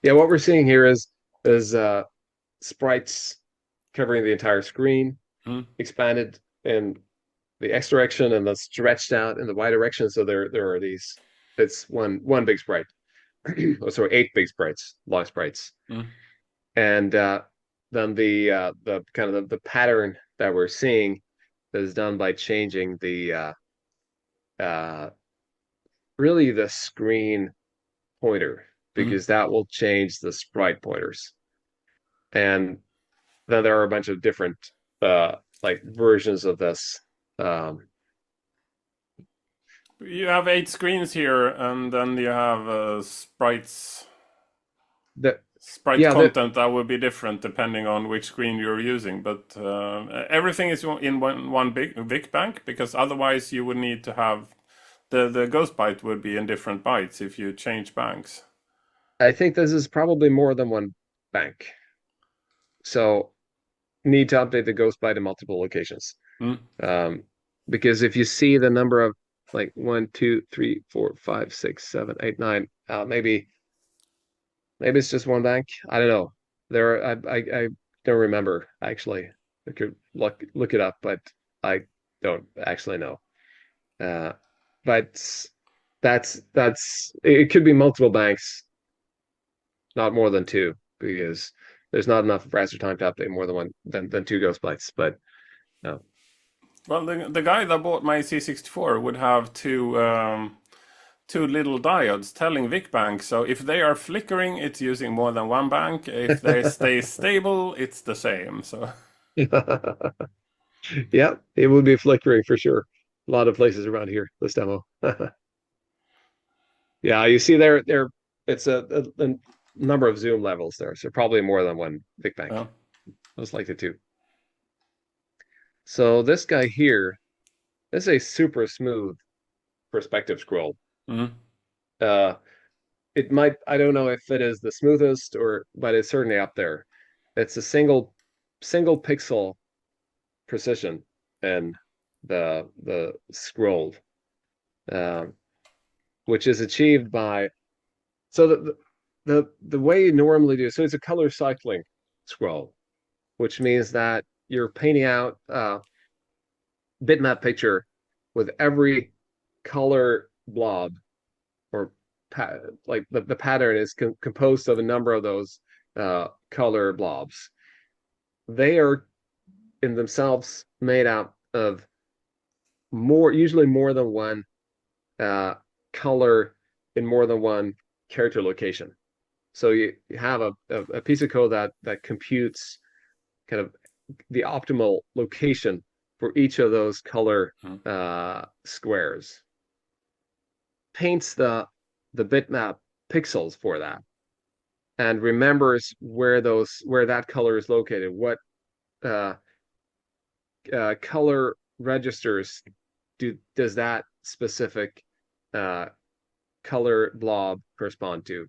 Yeah, what we're seeing here is sprites covering the entire screen, Mm, expanded in the X direction and then stretched out in the Y direction. So there are these. It's one big sprite. Oh, sorry, eight big sprites, long sprites, mm. and then the kind of the pattern that we're seeing is done by changing the uh, really the screen pointer Mm. because that will change the sprite pointers. And then there are a bunch of different like versions of this. Um, You have eight screens here, and then you have that sprite yeah, that content that will be different depending on which screen you're using. But everything is in one big Vic bank, because otherwise you would need to have the ghost byte would be in different bytes if you change banks. I think this is probably more than one bank. So need to update the ghost byte in multiple locations. Mm. Um, because if you see the number of like 1, 2, 3, 4, 5, 6, 7, 8, 9, maybe it's just one bank. I don't know. I don't remember actually. I could look it up, but I don't actually know. Uh, but that's it could be multiple banks, not more than two, because there's not enough browser time to update more than one than two ghost bytes. But no. Well, the guy that bought my C64 would have two little diodes telling Vic bank. So if they are flickering, it's using more than one bank. If they stay stable, it's the same. So Yeah, it would be flickering for sure. A lot of places around here, this demo. Yeah, you see there it's a number of zoom levels there, so probably more than one big bank. uh, Most likely two. So this guy here, this is a super smooth perspective scroll. mm, Uh, it might, I don't know if it is the smoothest or, but it's certainly up there. It's a single pixel precision in the scroll, um, which is achieved by, so the way you normally do, so it's a color cycling scroll, which means that you're painting out bitmap picture with every color blob or like the pattern is composed of a number of those color blobs. They are in themselves made up of usually more than one uh, color in more than one character location. So you have a piece of code that computes kind of the optimal location for each of those color squares, paints the bitmap pixels for that, and remembers where that color is located, what uh, color registers does that specific uh, color blob correspond to,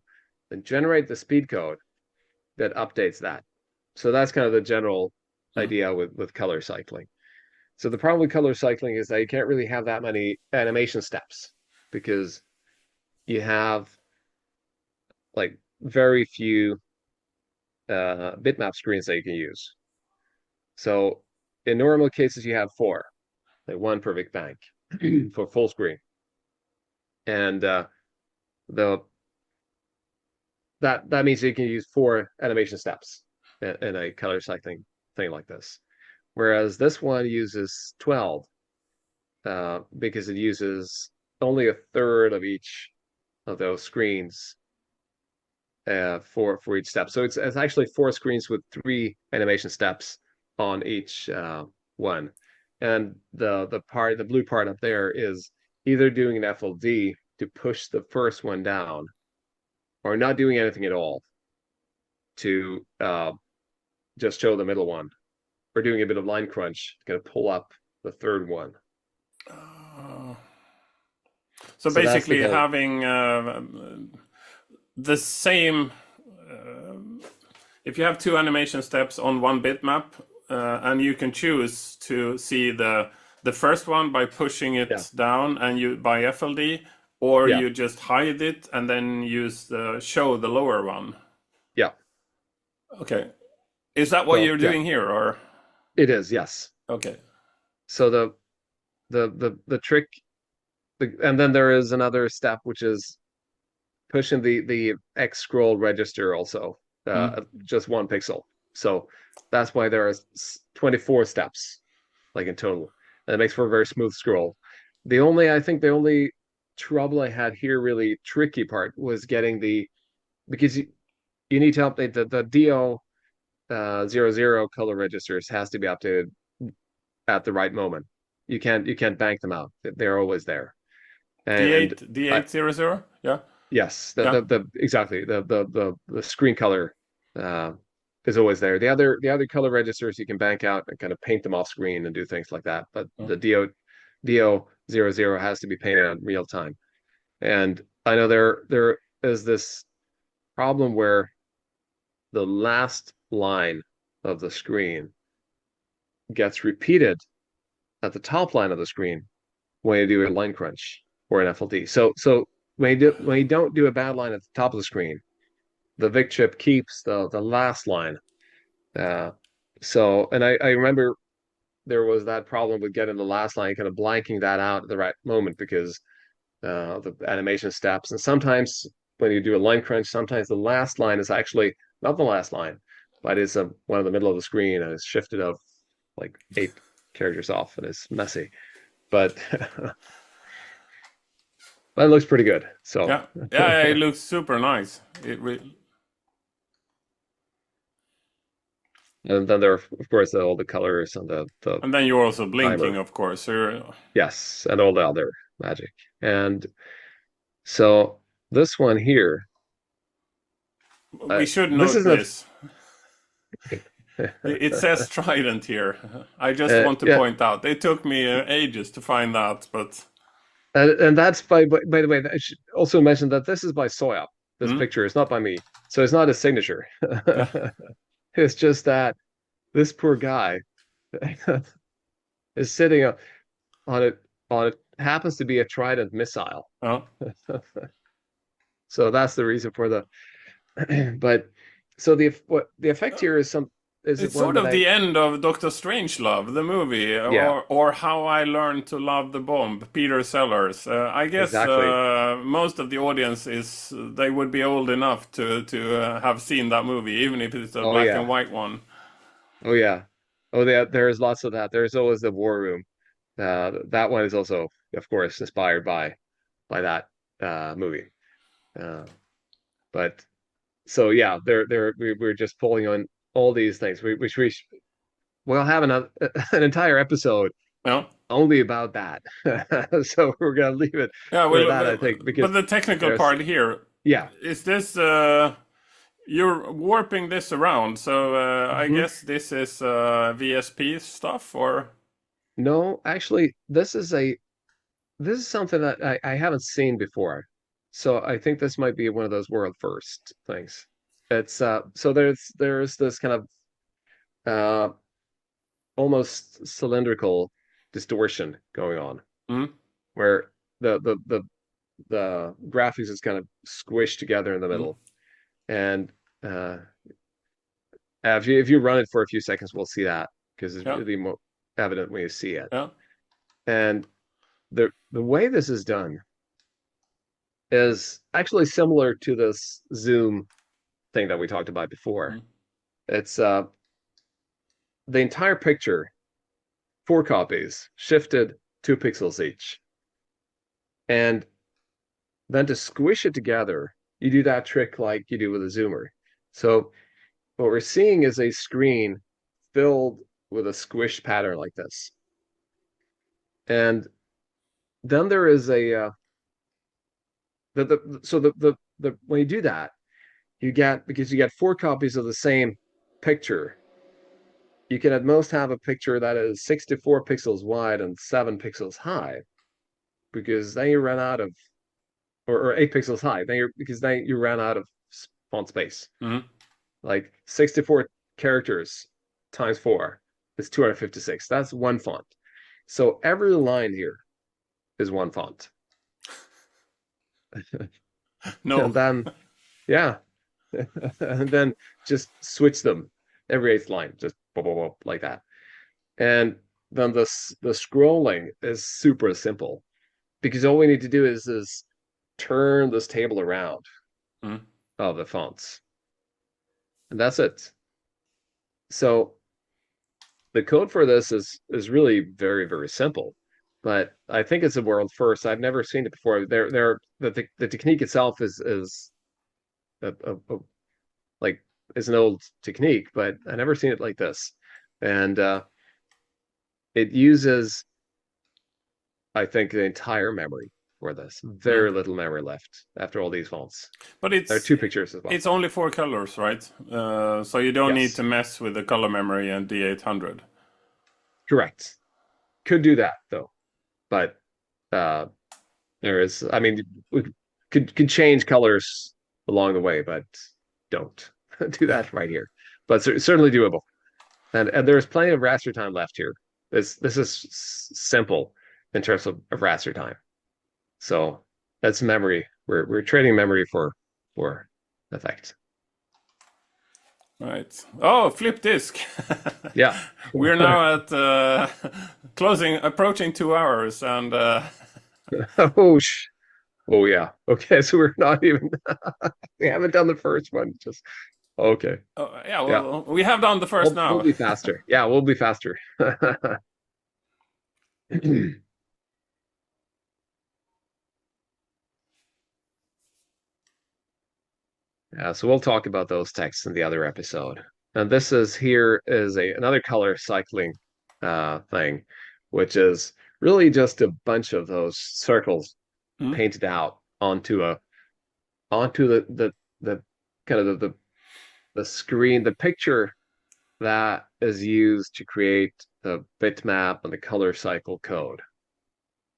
and generate the speed code that updates that. So that's kind of the general idea with color cycling. So the problem with color cycling is that you can't really have that many animation steps because you have like very few bitmap screens that you can use. So in normal cases, you have four, like one per big bank for full screen. And the that means you can use four animation steps in a color cycling thing like this. Whereas this one uses 12 because it uses only a third of each of those screens for each step. So it's actually four screens with three animation steps on each one. And the blue part up there is either doing an FLD to push the first one down, or not doing anything at all to just show the middle one, or doing a bit of line crunch to kind of pull up the third one. So So that's the basically kind of, having the same, if you have two animation steps on one bitmap, and you can choose to see the first one by pushing it yeah, down and you by FLD, or yeah, you just hide it and then use the show the lower one. yeah. Okay. Is that what So you're yeah, doing here, or it is, yes. okay? So the trick, and then there is another step which is pushing the X scroll register also, Mm. just one pixel. So that's why there are 24 steps, like in total. And it makes for a very smooth scroll. I think the only trouble I had here, really tricky part, was getting because you need to update the DO 00 color registers has to be updated at the right moment. You can't bank them out. They're always there. And D8 I, D800. Yeah. yes, Yeah. exactly the screen color uh, is always there. The other color registers you can bank out and kind of paint them off screen and do things like that. But Mm. the DO 00 has to be painted in real time. And I know there is this problem where the last line of the screen gets repeated at the top line of the screen when you do a line crunch or an FLD. So when you don't do a bad line at the top of the screen, the Vic chip keeps the last line. Uh, and I remember there was that problem with getting the last line, kind of blanking that out at the right moment because the animation steps. And sometimes when you do a line crunch, sometimes the last line is actually not the last line, but it's one in the middle of the screen and it's shifted of like 8 characters off and it's messy. But that looks pretty good. So Yeah. Yeah. It looks super nice. and then there are of course all the colors and the And then you're also blinking, timer. of course. So Yes, and all the other magic. And so this one here, we should this note isn't this. It says Trident here. I just want to yeah, point out. It took me ages to find that, but and that's by the way, I should also mention that this is by Soya. This Mm. picture is not by me. So it's not a signature. Yeah. It's just that this poor guy is sitting on it on it happens to be a Trident missile. Oh. So that's the reason for the but so the effect here is some is It's one sort that of I the end of Doctor Strangelove, the movie, yeah, or How I Learned to Love the Bomb, Peter Sellers. I guess exactly. most of the audience is they would be old enough to have seen that movie, even if it's a Oh black and yeah. white one. Oh yeah. Oh there's lots of that. There's always the War Room. That one is also, of course, inspired by that movie. Uh, but so yeah, we're just pulling on all these things. We'll have an entire episode Yeah, only about that. So we're gonna leave it yeah. for Well, that, I think, but because the technical there's part here yeah. is this. You're warping this around, so I Mhm. guess this is VSP stuff, or No, actually, this is something that I haven't seen before. So I think this might be one of those world first things. It's so there's this kind of uh almost cylindrical distortion going on mm, where the graphics is kind of squished together in the mm, middle. And uh if you run it for a few seconds, we'll see that because it's yeah, really more evident when you see it. yeah, And the way this is done is actually similar to this zoom thing that we talked about before. mm, It's the entire picture, four copies, shifted 2 pixels each. And then to squish it together, you do that trick like you do with a zoomer. So what we're seeing is a screen filled with a squished pattern like this. And then there is a the when you do that, you get because you get four copies of the same picture, you can at most have a picture that is 64 pixels wide and 7 pixels high, because then you run out of or 8 pixels high. Because then you ran out of font space. mm. Like 64 characters times four is 256. That's one font. So every line here is one font. And No. then yeah, and then just switch them every eighth line, just blah, blah, blah, like that. And then the scrolling is super simple because all we need to do is turn this table around Mm. of the fonts, and that's it. So the code for this is really very, very simple, but I think it's a world first. I've never seen it before. The technique itself is a like is an old technique, but I never seen it like this. And it uses, I think, the entire memory for this. Mm. Very little memory left after all these fonts. But There are two pictures as well. it's only four colors, right? So you don't need Yes, to mess with the color memory and D800. correct. Could do that though, but uh, there is. I mean, we could change colors along the way, but don't do that right here. But certainly doable. And there's plenty of raster time left here. This is simple in terms of raster time. So that's memory. We're trading memory for effect. Right. Oh, flip disk. Yeah. We're now at approaching 2 hours, and Oh oh yeah. Okay, so we're not even we haven't done the first one. Just okay. oh, yeah, Yeah. well, we have done the first We'll now. be faster. Yeah, we'll be faster. Yeah, so we'll talk about those texts in the other episode. And this is here is another color cycling thing, which is really just a bunch of those circles Mm, painted out onto the kind of the screen, the picture that is used to create the bitmap and the color cycle code.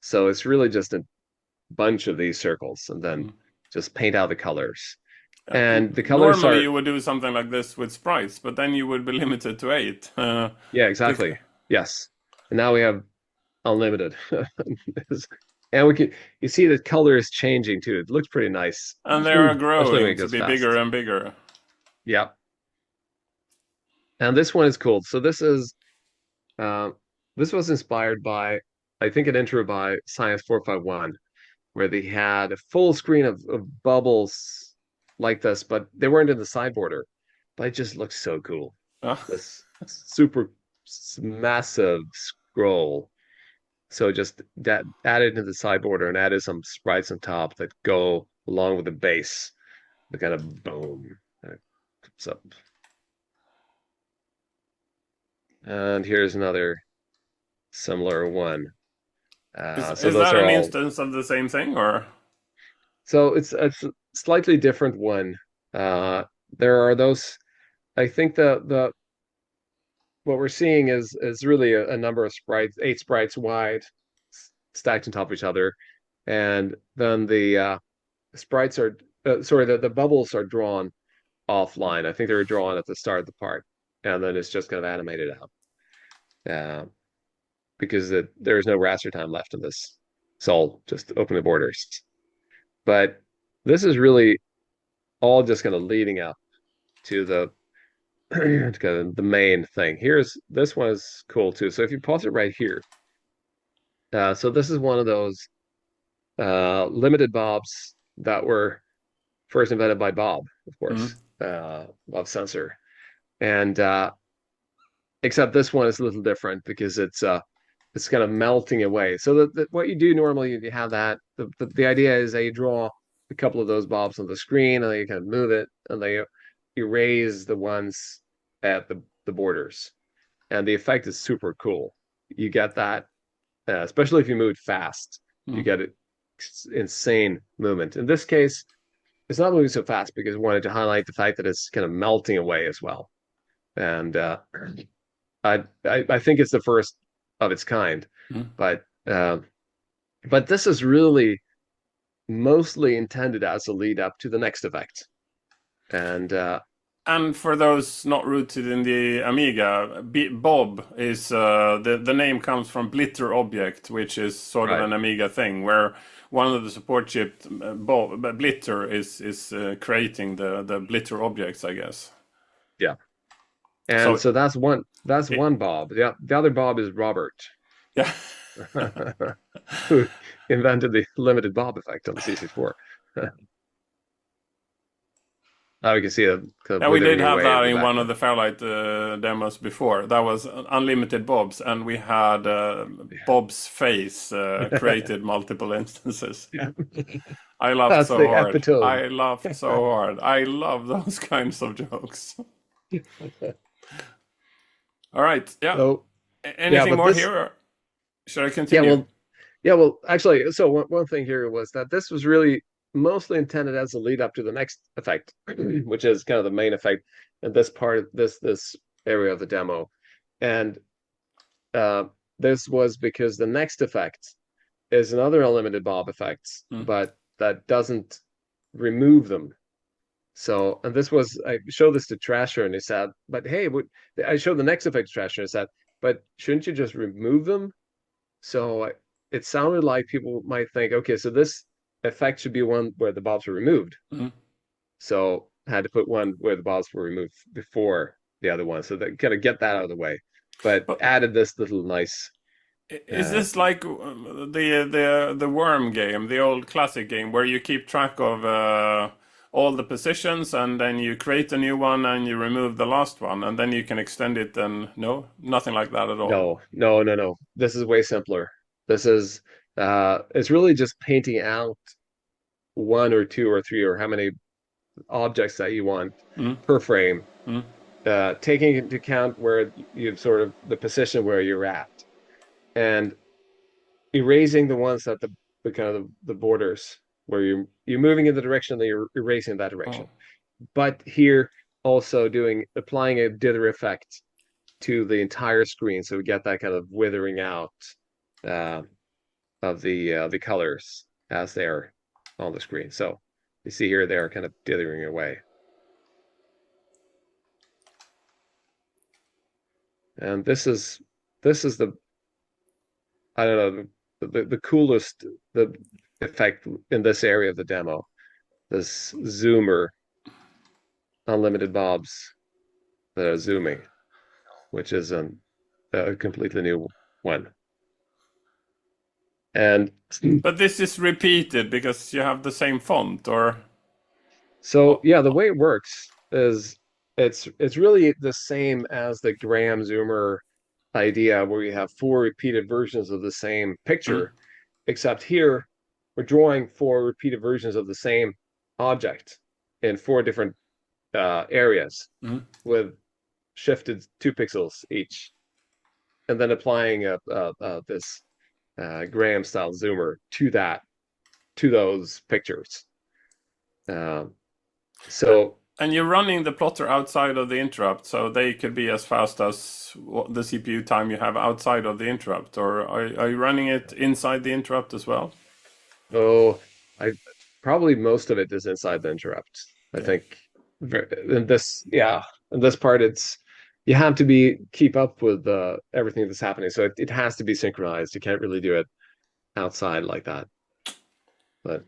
So it's really just a bunch of these circles and then mm. just paint out the colors. And the colors Normally, are, you would do something like this with sprites, but then you would be limited to 8. yeah, bec- exactly. Yes. And now we have unlimited. And we can you see the color is changing too. It looks pretty nice, and they are especially when growing it to goes be bigger fast. and bigger. Yeah. And this one is cool. So uh, this was inspired by, I think, an intro by Science 451, where they had a full screen of bubbles like this, but they weren't in the side border. But it just looks so cool. Uh, This super massive scroll. So just that added into the side border and added some sprites on top that go along with the base. The kind of boom. Comes up. And here's another similar one. So is those that are an all. instance of the same thing, or? So it's a slightly different one. Uh, there are those. I think the what we're seeing is really a number of sprites, 8 sprites wide, stacked on top of each other, and then the sprites are sorry, the bubbles are drawn offline. I think they were drawn at the start of the part, and then it's just kind of animated out because there's no raster time left in this. It's all just open the borders. But this is really all just kind of leading up to the to kind of the main thing. Here's this one is cool too. So if you pause it right here, so this is one of those limited bobs that were first invented by Bob, of Mm. course, Bob Sensor, and except this one is a little different because it's kind of melting away. So what you do normally, you have that. The idea is that you draw a couple of those bobs on the screen, and then you kind of move it, and then you erase the ones at the borders. And the effect is super cool. You get that, especially if you move fast, you Mm. get it insane movement. In this case, it's not moving so fast because we wanted to highlight the fact that it's kind of melting away as well. And I think it's the first of its kind, Mm. but uh, but this is really mostly intended as a lead up to the next effect. And And for those not rooted in the Amiga, Bob is the name comes from Blitter Object, which is sort of right, an Amiga thing, where one of the support chip Bob Blitter is creating the Blitter objects, I guess. yeah. And So so that's it, one Bob. The other Bob is Robert, yeah. who invented the limited Bob effect on the C64. Now we can see a kind of Yeah, we did withering have away of that the in one of background. the Fairlight demos before. That was unlimited Bobs, and we had Bob's face created multiple instances. Yeah. I laughed That's so the hard. epitome. I laughed so hard. I love those kinds of jokes. All right. Yeah. So yeah, Anything but more this here? Or should I yeah, continue? well, actually, so one thing here was that this was really mostly intended as a lead up to the next effect, which is kind of the main effect in this part of this area of the demo. And uh, this was because the next effect is another unlimited Bob effect, Mm. but that doesn't remove them. So, and this was, I showed this to Trasher and he said, but hey, I showed the next effect to Trasher and said, but shouldn't you just remove them? So it sounded like people might think, okay, so this effect should be one where the bobs were removed. Mm. So I had to put one where the bobs were removed before the other one, so that kind of get that out of the way. But But added this little nice, is uh, this like the worm game, the old classic game, where you keep track of all the positions and then you create a new one and you remove the last one and then you can extend it? And no, nothing like that at all. no, no, no, no. This is way simpler. This is it's really just painting out one or two or three or how many objects that you want Mm. per frame, Mm. taking into account where you've sort of the position where you're at, and erasing the ones that the kind of the borders where you're moving in the direction that you're erasing that direction. Oh. But here also doing applying a dither effect to the entire screen, so we get that kind of withering out uh, of the colors as they're on the screen. So you see here they are kind of dithering away. And this is the I don't know the coolest the effect in this area of the demo. This zoomer, unlimited bobs that are zooming, which is a completely new one. And But this is repeated because you have the same font, or so oh, yeah, the way it works is it's really the same as the Graham zoomer idea where you have four repeated versions of the same mm, picture, except here we're drawing four repeated versions of the same object in four different areas mm. with shifted 2 pixels each, and then applying this Graham style zoomer to those pictures. Um, Uh, so and you're running the plotter outside of the interrupt, so they could be as fast as the CPU time you have outside of the interrupt, or are you running it inside the interrupt as well? oh, I probably most of it is inside the interrupt. I Yeah. think in this, yeah, in this part, it's you have to be keep up with everything that's happening. So it has to be synchronized. You can't really do it outside like that. But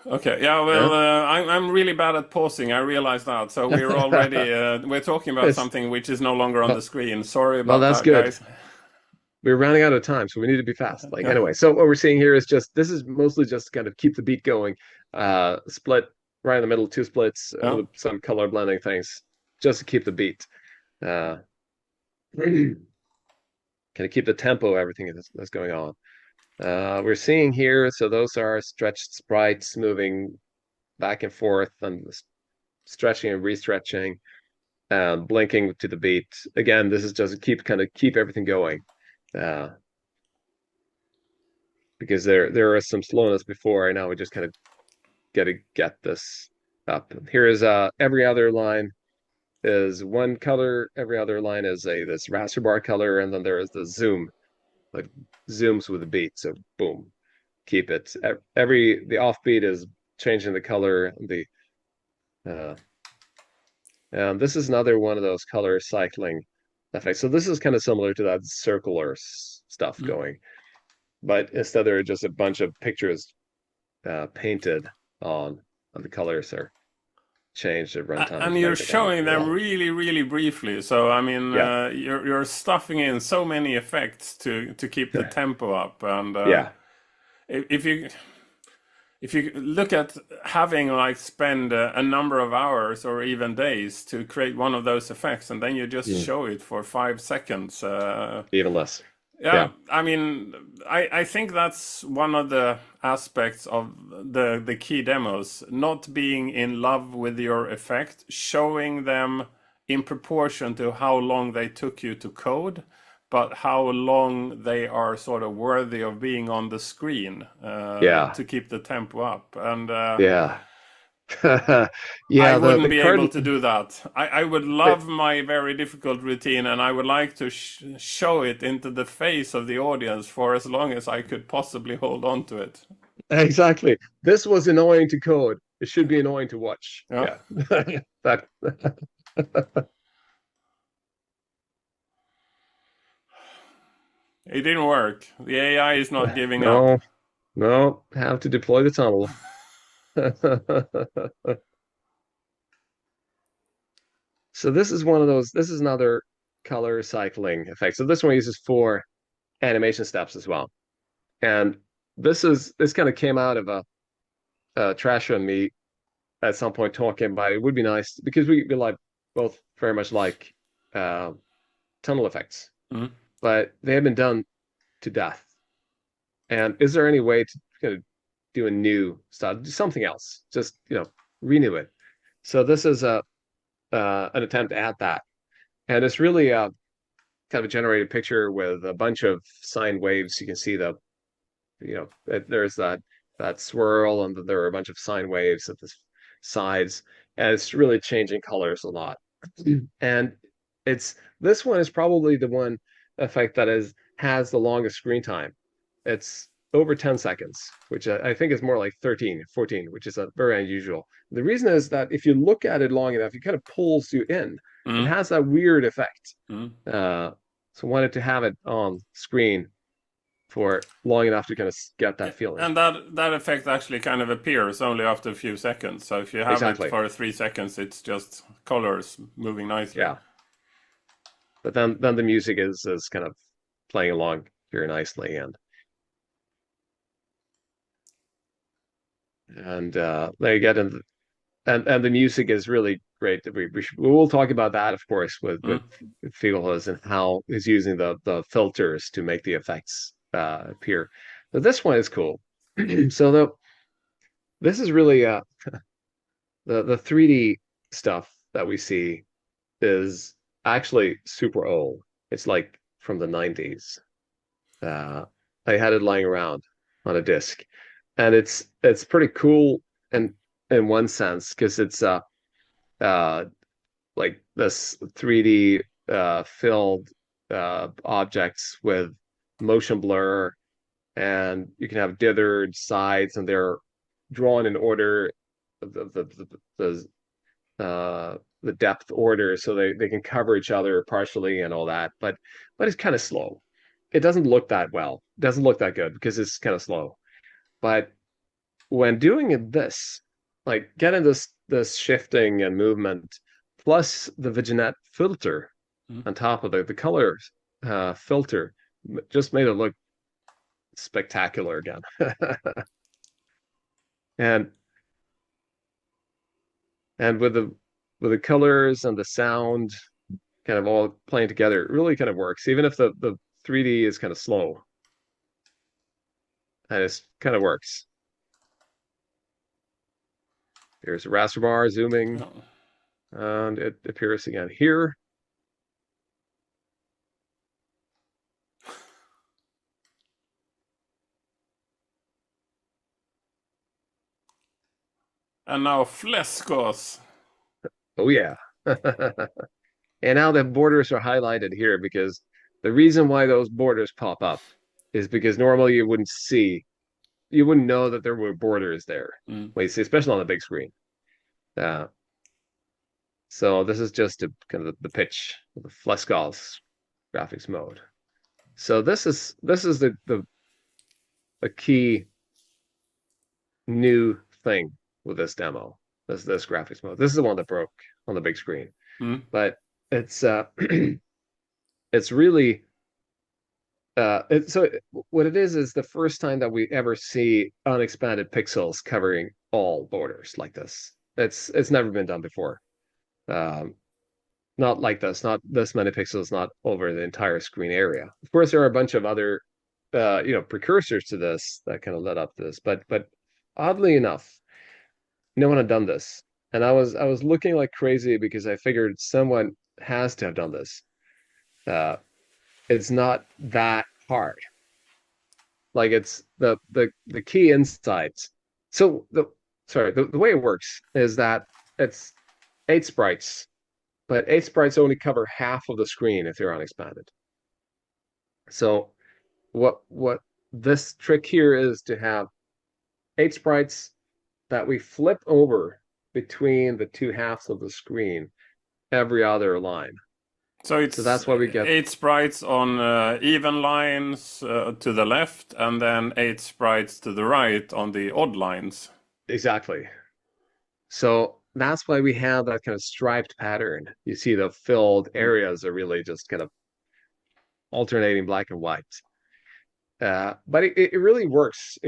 Okay. Yeah. Well, yeah, I'm really bad at pausing. I realize that. So we're already we're talking about it's something which is no longer on the well, screen. Sorry well, about that's that, good. guys. We're running out of time, so we need to be fast. Like Yeah. anyway, so what we're seeing here is just this is mostly just to kind of keep the beat going. Split right in the middle, two splits Yeah. with some color blending things, just to keep the beat. Uh, kind of keep the tempo, everything that's going on. We're seeing here, so those are stretched sprites moving back and forth and stretching and restretching, blinking to the beat. Again, this is just keep everything going. Uh, because there is some slowness before, and now we just kind of get this up. Here is every other line is one color, every other line is a this raster bar color, and then there is the zoom, like zooms with the beat. So boom, keep it. Every the offbeat is changing the color. The uh, and this is another one of those color cycling effects. So this is kind of similar to that circular stuff Mm. going, but instead there are just a bunch of pictures painted on the colors are changed at runtime And to you're make it kind of showing them really, really briefly. So I mean, yeah, you're stuffing in so many effects to keep the tempo up. And yeah, if you if you look at having like spend a number of hours or even days to create one of those effects, and then you just mm, show it for 5 seconds. even less. Yeah, Yeah, I mean, I think that's one of the aspects of the key demos, not being in love with your effect, showing them in proportion to how long they took you to code, but how long they are sort of worthy of being on the screen yeah, to keep the tempo up. And yeah, I yeah. wouldn't The be card. able to do that. I would love my very difficult routine, and I would like to show it into the face of the audience for as long as I could possibly hold on to it. Exactly. This was annoying to code. It should be annoying to watch. Yeah, Yeah, that. it didn't work. The AI is not giving up. No, no. Have to deploy the tunnel. So this is one of those. This is another color cycling effect. So this one uses four animation steps as well. And this kind of came out of a Trasher and me at some point talking about it would be nice because we like both very much like uh, tunnel effects, Mm. but they have been done to death. And is there any way to kind of do a new style, do something else, just renew it? So this is a an attempt at that, and it's really a kind of a generated picture with a bunch of sine waves. You can see there's that swirl, and there are a bunch of sine waves at the sides, and it's really changing colors a lot. And it's this one is probably the one effect that has the longest screen time. It's over 10 seconds, which I think is more like 13, 14, which is a very unusual. The reason is that if you look at it long enough, it kind of pulls you in. It Mm, has that weird effect. mm. Uh, so I wanted to have it on screen for long enough to kind of get Yeah, that feeling. and that effect actually kind of appears only after a few seconds. So if you have it Exactly. for 3 seconds, it's just colors moving nicely. Yeah. But then the music is kind of playing along very nicely and there you get in and the music is really great. We will talk about that, of course, with Mm. Fiegelhaus and how he's using the filters to make the effects appear. But this one is cool. So this is really the 3D stuff that we see is actually super old. It's like from the 90s. Uh, I had it lying around on a disc, and it's pretty cool in one sense because it's uh like this 3D filled objects with motion blur, and you can have dithered sides, and they're drawn in order the depth order, so they can cover each other partially and all that. But it's kind of slow. It doesn't look that well. It doesn't look that good because it's kind of slow. But when doing this, like getting this shifting and movement, plus the vignette filter Mm. on top of the color filter, just made it look spectacular again. and and with the colors and the sound kind of all playing together, it really kind of works, even if the 3D is kind of slow, and it kind of works. Here's a raster bar zooming, Yeah. and it appears again here. And now Flescos. Oh yeah. And now the borders are highlighted here because the reason why those borders pop up is because normally you wouldn't know that there were borders there. Mm. Well, you see, especially on the big screen. Uh, so this is just a, kind of the pitch of the Flescos graphics mode. So this is the a key new thing with this demo. This graphics mode. This is the one that broke on the big screen. Mm. But it's it's really so what it is the first time that we ever see unexpanded pixels covering all borders like this. It's never been done before. Um, not like this, not this many pixels, not over the entire screen area. Of course, there are a bunch of other precursors to this that kind of led up to this, but oddly enough, no one had done this. And I was looking like crazy because I figured someone has to have done this. Uh, it's not that hard. Like it's the key insights. So the way it works is that it's 8 sprites, but 8 sprites only cover half of the screen if they're unexpanded. So what this trick here is to have 8 sprites that we flip over between the two halves of the screen every other line. So So it's that's why we get 8 sprites on even lines to the left, and then 8 sprites to the right on the odd lines. exactly. So that's why we have that kind of striped pattern. You see the filled Mm. areas are really just kind of alternating black and white. But it really works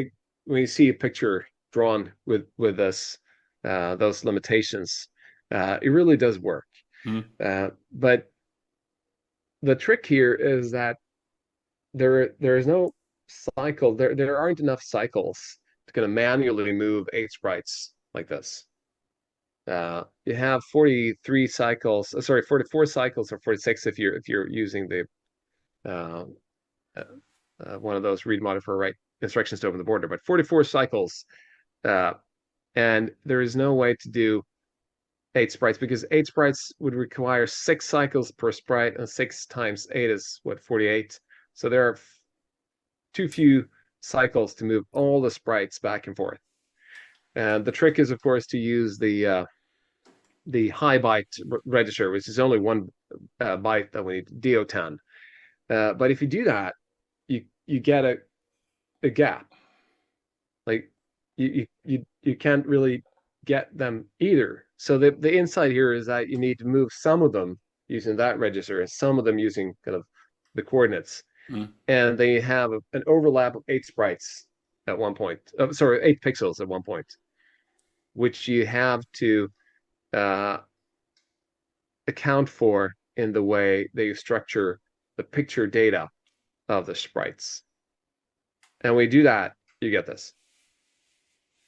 when you see a picture drawn with this those limitations. It really does work. Mm. But the trick here is that there is no cycle. There aren't enough cycles to kind of manually move 8 sprites like this. You have 43 cycles, sorry, 44 cycles or 46 if you're using the uh, one of those read modifier write instructions to open the border, but 44 cycles, uh, and there is no way to do 8 sprites because 8 sprites would require 6 cycles per sprite, and 6 times 8 is what 48. So there are too few cycles to move all the sprites back and forth. And the trick is, of course, to use the high byte register, which is only one byte that we need, DO10. But if you do that, you get a gap. Like you can't really get them either. So the insight here is that you need to move some of them using that register and some of them using kind of the coordinates. Mm. And they have an overlap of 8 sprites at one point. Sorry, 8 pixels at one point, which you have to uh, account for in the way they structure the picture data of the sprites. And when you do that, you get this.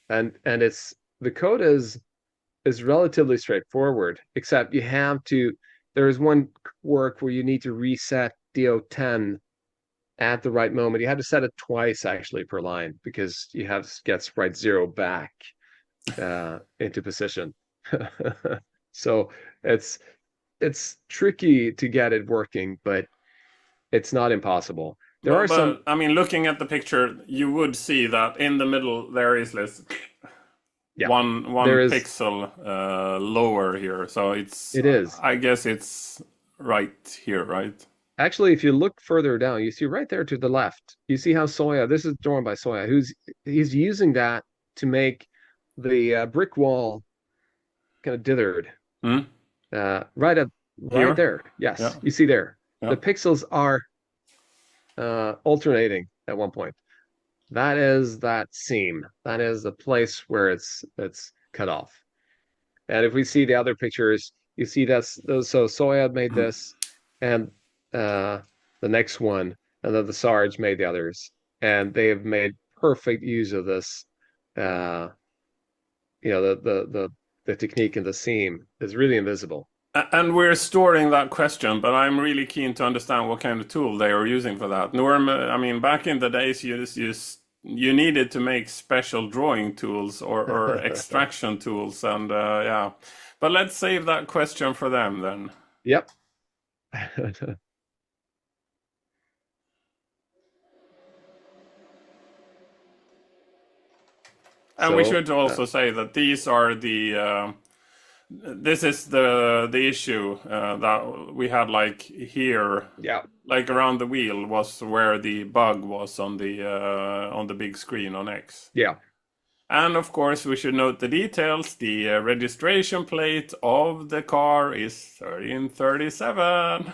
And it's the code is relatively straightforward, except you have to, there's one work where you need to reset DO10 at the right moment. You have to set it twice actually per line because you have to get sprite 0 back into position. So it's tricky to get it working, but it's not impossible. There are some. I mean, looking at the picture, you would see that in the middle there is this Yeah, one there is. pixel lower here. So It is. I guess it's right here, right? Actually, if you look further down, you see right there to the left, you see how Soya, this is drawn by Soya, he's using that to make the brick wall kind of dithered. Hmm? Right up, right Here? there. Yes, Yeah. you see there. Yeah. The pixels are alternating at one point. That is that seam. That is the place where it's cut off. And if we see the other pictures, you see that's those. So Soya made this, and the next one, and then the Sarge made the others, and they have made perfect use of this. You know, the technique in the seam is really invisible. And we're storing that question, but I'm really keen to understand what kind of tool they are using for that. I mean, back in the days, you needed to make special drawing tools or extraction tools, and yeah. But let's save that question for them then. Yep. And we should also say that these are the this is the issue that we had like here, yeah, like around the wheel was where the bug was on the big screen on X. yeah. And of course, we should note the details. The registration plate of the car is 1337.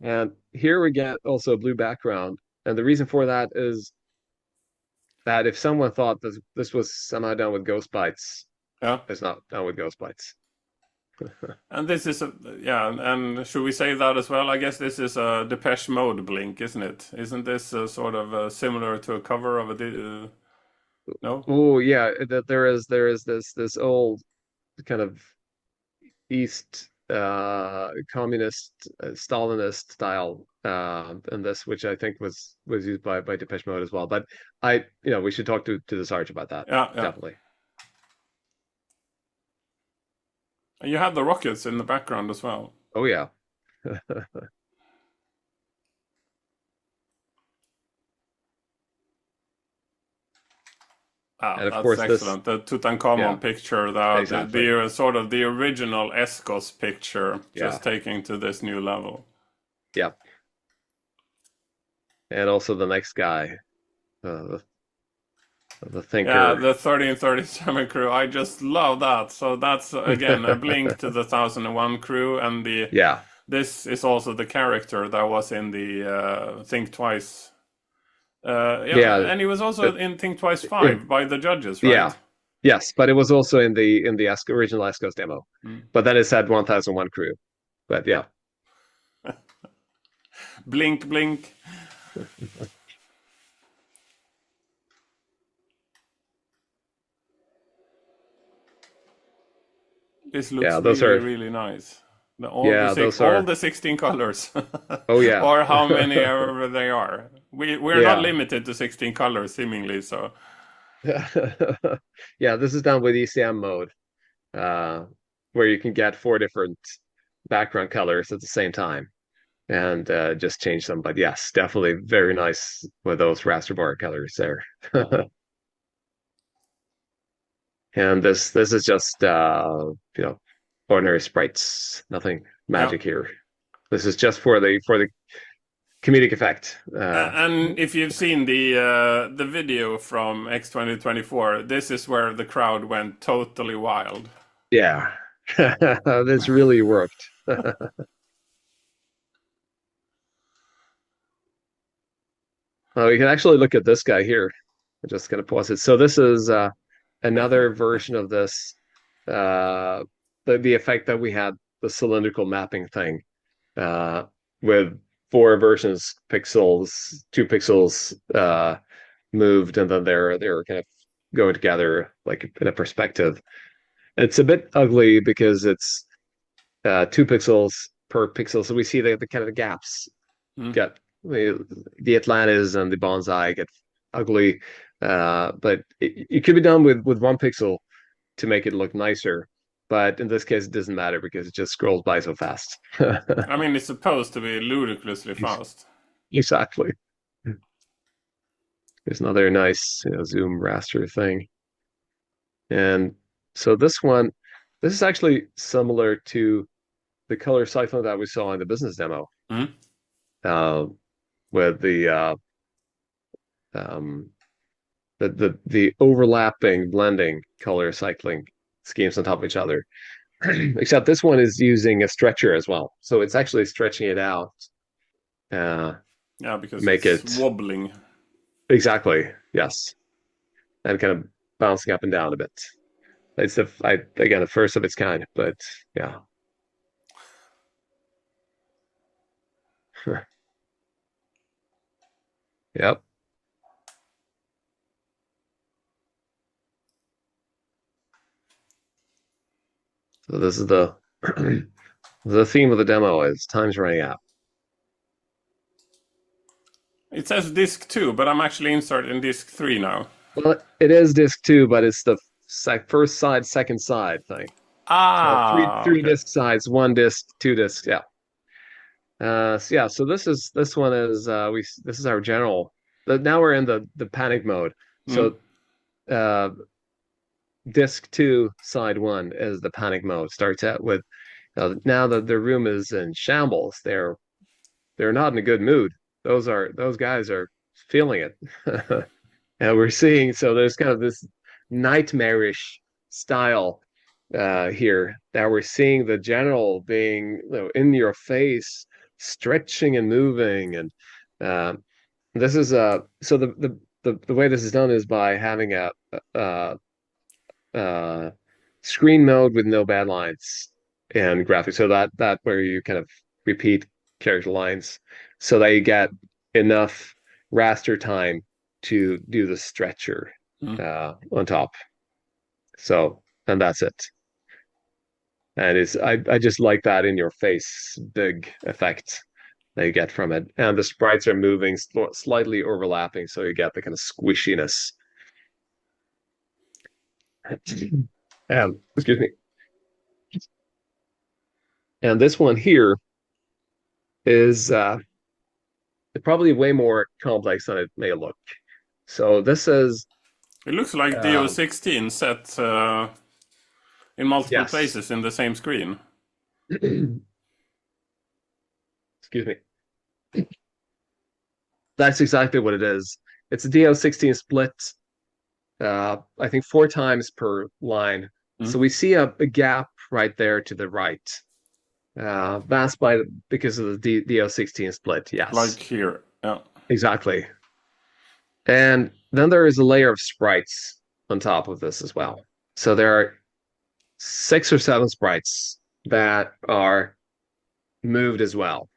And here we get also a blue background. And the reason for that is that if someone thought this was somehow done with ghost bytes, Yeah. it's not done with ghost bytes. And this is yeah, and should we say that as well? I guess this is a Depeche Mode blink, isn't it? Isn't this sort of similar to a cover of a no? Oh yeah, that there is this old kind of East communist Stalinist style in this, which I think was used by Depeche Mode as well. But we should talk to the Sarge about that. Yeah, yeah. Definitely. And you have the rockets in the background as well. Oh yeah. Ah, And of that's course excellent. The Tutankhamun yeah, picture, exactly. the sort of the original Escos picture, Yeah. just taking to this new level. Yeah. And also the next guy, the thinker. Yeah, the 1337 crew. I just love that. So that's again a blink to the 1001 crew, and Yeah. this is also the character that was in the Think Twice. Yeah, and he was also in Think Twice 5 by the judges, right? Yeah. Yes, but it was also in the original Escos demo. Mm. But then it said 1001 crew. But yeah. Blink, blink. This looks really nice. All the 16 colors. Oh yeah. Or how many ever they are. We're not limited to 16 colors seemingly, so. Yeah, this is done with ECM mode, where you can get 4 different background colors at the same time. and just change them. But yes, definitely very nice with those raster bar colors there. And this is just you know, ordinary sprites, nothing Yeah. magic here. This is just for the comedic effect. And if you've seen the video from X 2024, this is where the crowd went totally wild. Yeah, this really worked. We can actually look at this guy here. I'm just gonna pause it. So this is another version of this. Uh, the effect that we had, the cylindrical mapping thing, uh, with four versions, pixels, 2 pixels moved, and then they're kind of going together like in a perspective. It's a bit ugly because it's 2 pixels per pixel, so we see the kind of the gaps Mm. get the Atlantis and the bonsai get ugly, but it could be done with 1 pixel to make it look nicer. But in this case, it doesn't matter because it just scrolls by so fast. I mean, it's supposed to be ludicrously fast. Exactly. There's another nice, zoom raster thing. And so this is actually similar to the color cycling that we saw in the business demo, Mm. uh, with um, the overlapping blending color cycling schemes on top of each other. Except this one is using a stretcher as well, so it's actually stretching it out, uh, Yeah, because make it's it wobbling. exactly, yes, and kind of bouncing up and down a bit. It's again the first of its kind, but yeah. Yep. So this is the the theme of the demo is time's running out. It says disc 2, but I'm actually inserted in disc 3 now. Well, it is disc two, but it's the first side, second side thing. So Ah, three okay. disc sides, one disc, two discs. Yeah. So yeah. So this one is this is our general. Now we're in the panic mode. Mm. So uh, disc two, side one is the panic mode. Starts out with now that the room is in shambles. They're not in a good mood. Those guys are feeling it. And we're seeing, so there's kind of this nightmarish style here that we're seeing the general being, in your face, stretching and moving, and uh, this is so the way this is done is by having a, a screen mode with no bad lines and graphics, so that where you kind of repeat character lines, so that you get enough raster time to do the stretcher Mm. on top. So, and that's it. And I just like that in your face big effect that you get from it. And the sprites are moving slightly overlapping, so you get the kind of squishiness. Excuse me. And this one here is probably way more complex than it may look. So this is It looks like um, DO16 set in multiple yes. places in the same screen. Excuse me. That's exactly what it is. It's a DO16 split, I think 4 times per line. Mm. So we see a gap right there to the right. That's because of the DO16 split. Like Yes, here. Yeah. exactly. And then there is a layer of sprites on top of this as well. So there are 6 or 7 sprites that are moved as well.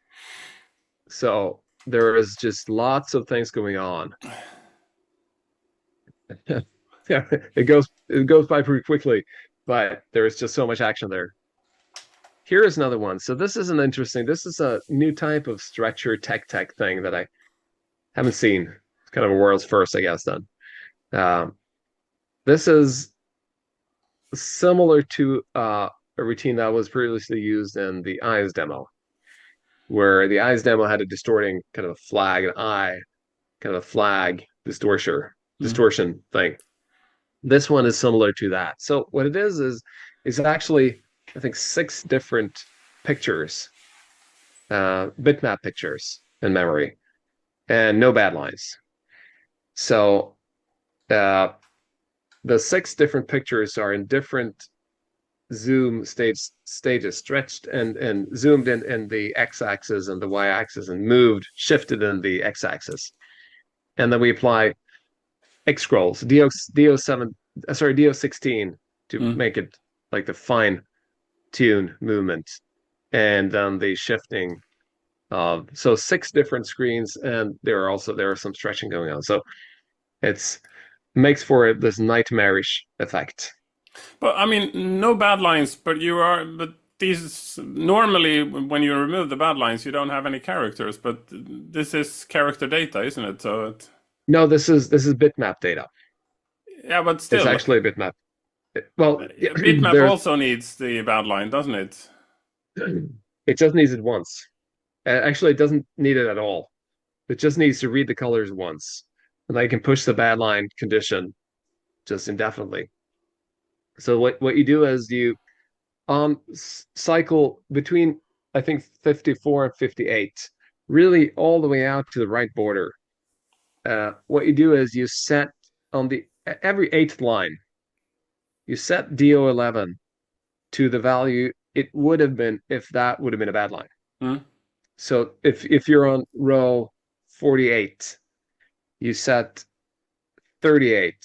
So there is just lots of things going on. Yeah, it goes by pretty quickly, but there is just so much action there. Here is another one. So this is an interesting. This is a new type of stretcher tech thing that I haven't seen. It's kind of a world's first, I guess. Done. This is similar to a routine that was previously used in the eyes demo. where the eyes demo had a distorting kind of a flag, an eye, kind of a flag Mm. distortion thing. This one is similar to that. So what it is actually, I think, six different pictures, bitmap pictures in memory, and no bad lines. So uh, the six different pictures are in different zoom stages, stretched and zoomed in the x-axis and the y-axis, and moved, shifted in the x-axis. And then we apply X scrolls, DO7, sorry, DO16 to Mm. make it like the fine tune movement, and then the shifting. So six different screens, and there are some stretching going on. So it's makes for this nightmarish effect. But I mean, no bad lines. But these normally when you remove the bad lines, you don't have any characters. But this is character data, isn't it? No, this is bitmap data. Yeah, but It's still, actually a bitmap. Well, Bitmap there's also needs the bad line, doesn't it? it just needs it once. Actually, it doesn't need it at all. It just needs to read the colors once, and I can push the bad line condition just indefinitely. So what you do is you cycle between, I think, 54 and 58, really all the way out to the right border. What you do is you set on the every eighth line, you set DO11 to the value it would have been if that would have been a bad line. Mm. So if you're on row 48, you set 38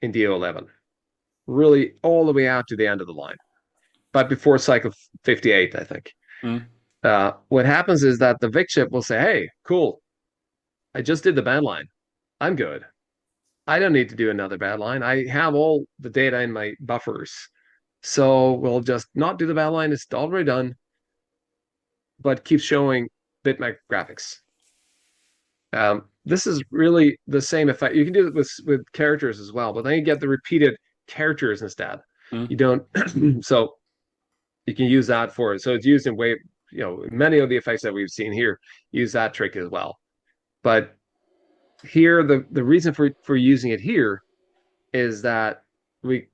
in DO11, really all the way out to the end of the line, but before cycle 58, I think. Mm. What happens is that the Vic chip will say, hey, cool, I just did the bad line. I'm good. I don't need to do another bad line. I have all the data in my buffers. So we'll just not do the bad line. It's already done, but keep showing bitmap graphics. This is really the same effect. You can do it with characters as well, but then you get the repeated characters instead. Mm. You don't, so you can use that for it. So it's used in many of the effects that we've seen here use that trick as well. But here, the reason for using it here is that we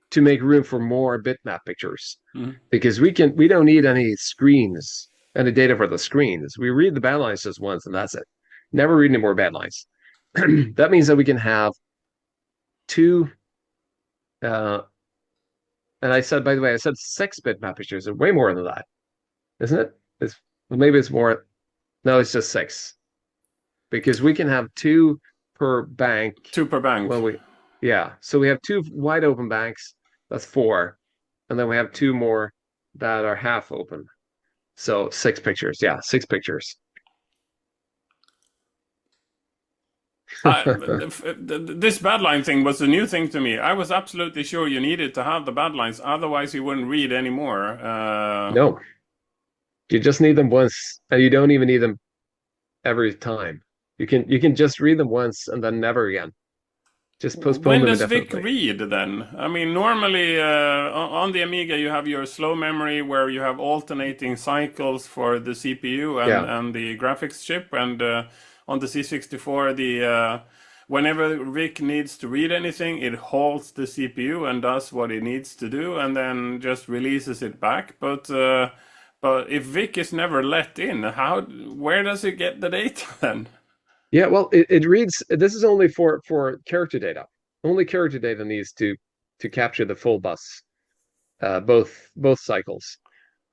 to make room for more bitmap pictures, Mm. because we don't need any screens, any data for the screens. We read the bad lines just once and that's it. Never read any more bad lines. That means that we can have two. Uh, and I said, by the way, I said six bitmap pictures, and way more than that, isn't it? Maybe it's more. No, it's just six, because we can have two per bank. Two per bank. Well, yeah. So we have two wide open banks. That's four. And then we have two more that are half open. So six pictures. Yeah, six pictures. This bad line thing was a new thing to me. I was absolutely sure you needed to have the bad lines, otherwise you wouldn't read anymore. No, you just need them once, and you don't even need them every time. You can just read them once and then never again. Just postpone When them does Vic indefinitely. read then? I mean, normally on the Amiga you have your slow memory where you have alternating cycles for the CPU Yeah. and the graphics chip, and on the C64 whenever Vic needs to read anything, it halts the CPU and does what it needs to do, and then just releases it back. But if Vic is never let in, where does it get the data then? Yeah, well, it reads. This is only for character data. Only character data needs to capture the full bus, both cycles.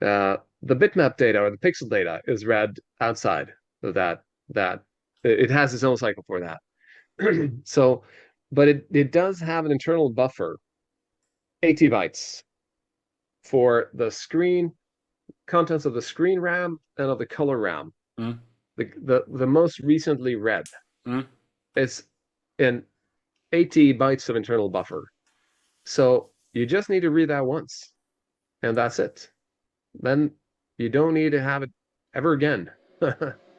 The bitmap data or the pixel data is read outside of that. It has its own cycle for that. So, but it does have an internal buffer, 80 bytes, for the screen contents of the screen RAM and of the color RAM. Mm, The most recently read mm. is in 80 bytes of internal buffer. So you just need to read that once, and that's it. Then you don't need to have it ever again.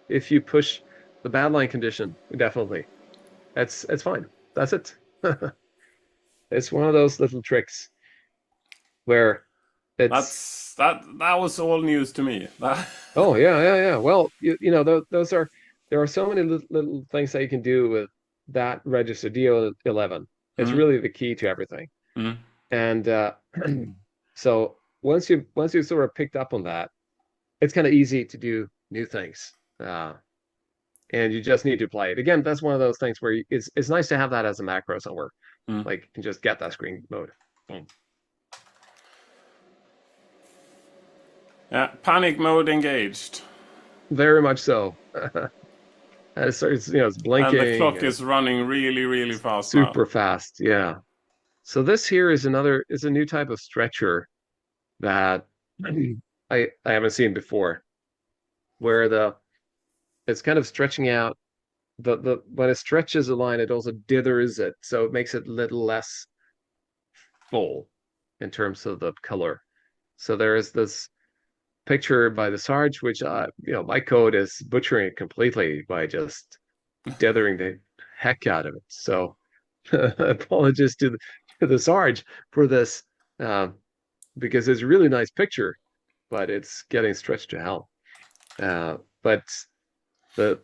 If you push the bad line condition, definitely. It's fine. That's it. It's one of those little tricks where It's that was all news to me. oh yeah. Well, those are there are so many little things that you can do with that register DO11. It's Mm, really the key to everything. mm. And so once you sort of picked up on that, it's kind of easy to do new things. And you just need to play it. Again, that's one of those things where it's nice to have that as a macro somewhere. Mm. Like you can just get that screen mode. Boom. Yeah, panic mode engaged. Very much so. It's And the blinking clock and is running really, really fast now. super fast. Yeah. So this here is a new type of stretcher that I haven't seen before, where it's kind of stretching out the when it stretches a line, it also dithers it, so it makes it a little less full in terms of the color. So there is this picture by the Sarge, which my code is butchering it completely by just dithering the heck out of it. So apologies to the Sarge for this, um, because it's a really nice picture, but it's getting stretched to hell. But the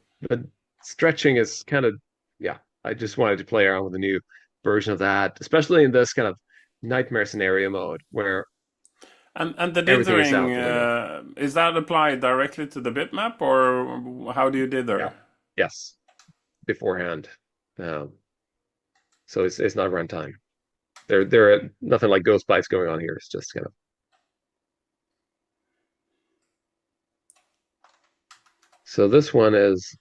stretching is kind of, yeah. I just wanted to play around with a new version of that, especially in this kind of nightmare scenario mode where And the everything is dithering, out the window. is that applied directly to the bitmap, or how do you Yeah. dither? Yes. Beforehand. Um, so it's not runtime. There are nothing like ghost bites going on here. It's just kind of so this one is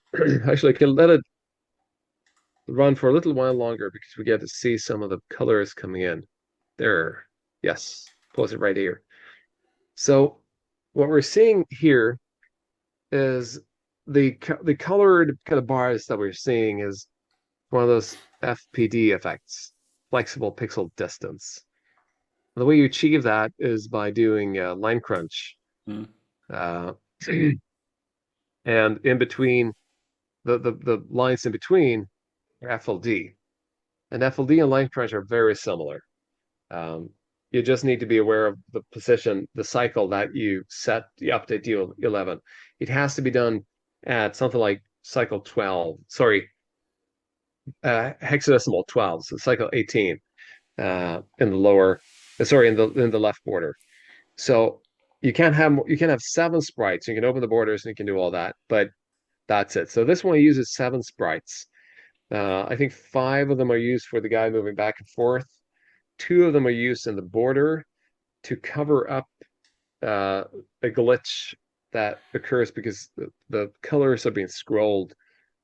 actually I can let it run for a little while longer because we get to see some of the colors coming in. There. Yes. Pause it right here. So what we're seeing here is the colored kind of bars that we're seeing is one of those FPD effects, flexible pixel distance. The way you achieve that is by doing line crunch, Mm. uh, and in between the lines in between are FLD, and FLD and line crunch are very similar. Um, you just need to be aware of the position, the cycle that you set the update to 11. It has to be done at something like cycle 12. Sorry, hexadecimal 12, so cycle 18 in the lower, sorry, in the left border. So you can have 7 sprites. You can open the borders and you can do all that, but that's it. So this one uses 7 sprites. I think 5 of them are used for the guy moving back and forth. 2 of them are used in the border to cover up uh, a glitch that occurs because the colors are being scrolled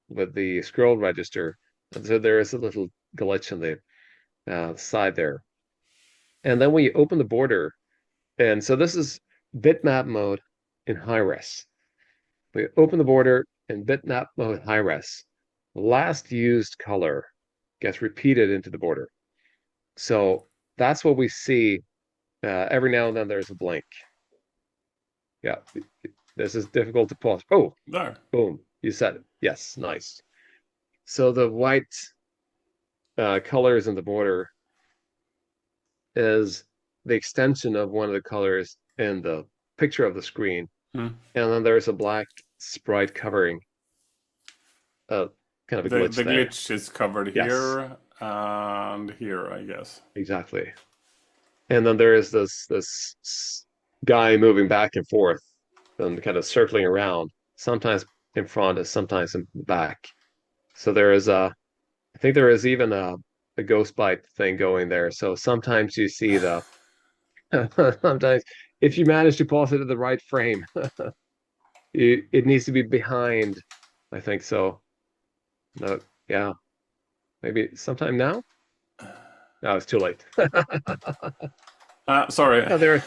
with the scroll register. And so there is a little glitch on the side there. And then when you open the border, and so this is bitmap mode in high res. We open the border in bitmap mode high res. Last used color gets repeated into the border. So that's what we see. Every now and then there's a blink. Yeah, this is difficult to pause. Oh, There. boom, you said it. Yes, nice. So the white colors in the border is the extension of one of the colors in the picture of the screen. Mm. And then there's a black sprite covering uh, kind of a The glitch the there. glitch is covered Yes, here and here, I guess. exactly. And then there is this guy moving back and forth and kind of circling around, sometimes in front and sometimes in back. So there is I think there is even a ghost bite thing going there. So sometimes you see the sometimes if you manage to pause it at the right frame, it needs to be behind. I think so. No, yeah, maybe sometime now. No, it's too late. Sorry.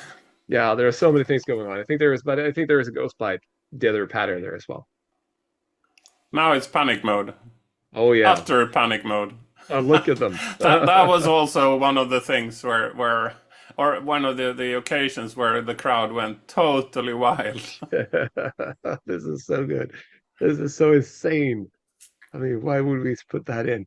Yeah, there are so many things going on. But I think there is a ghost bite, the other pattern there as well. Now it's panic mode. Oh yeah. Utter panic mode. Oh, look at them. That was also one of the things where or one of the occasions where the crowd went totally wild. This is so good. This is so insane. I mean, why would we put that in?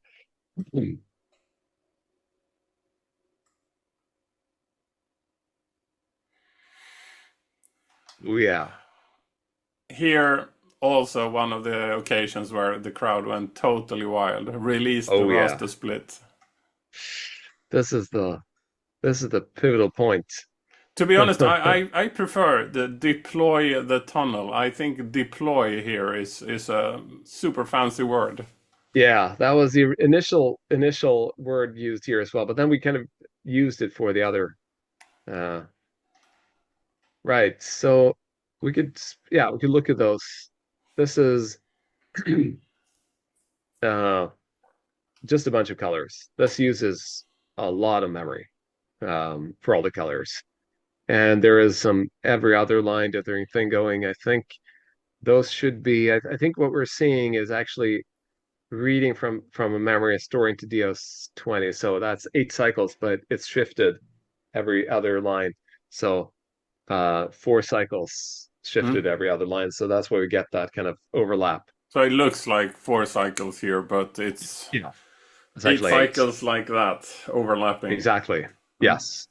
Oh, yeah. Here, also one of the occasions where the crowd went totally wild. Released the Oh, raster yeah. split. This is the pivotal point. To be honest, I prefer the deploy the tunnel. I think deploy here is a super fancy word. Yeah, that was the initial word used here as well, but then we kind of used it for the other. Uh, right. So we could look at those. This is uh, just a bunch of colors. This uses a lot of memory for all the colors. And there is some every other line, other thing going. I think those should be, I think what we're seeing is actually reading from a memory and storing to DOS 20. So that's 8 cycles, but it's shifted every other line. So 4 cycles Hmm? shifted every other line. So that's where we get that kind of overlap. So it looks like 4 cycles here, but it's Yeah. It's eight actually 8. cycles like that overlapping. Exactly. Hmm? Yes.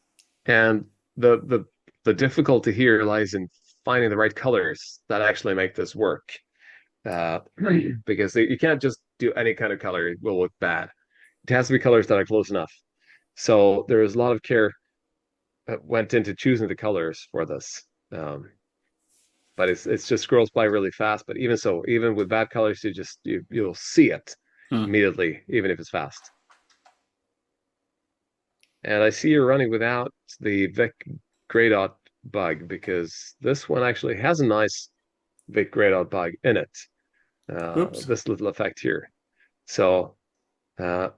And the difficulty here lies in finding the right colors that actually make this work. Uh, because you can't just do any kind of color, it will look bad. It has to be colors that are close enough. So there is a lot of care that went into choosing the colors for this. But it's just scrolls by really fast. But even so, even with bad colors, you'll see it Hmm. immediately, even if it's fast. And I see you're running without the Vic gray dot bug because this one actually has a nice Vic gray dot bug in it. Oops. This little effect here. So uh,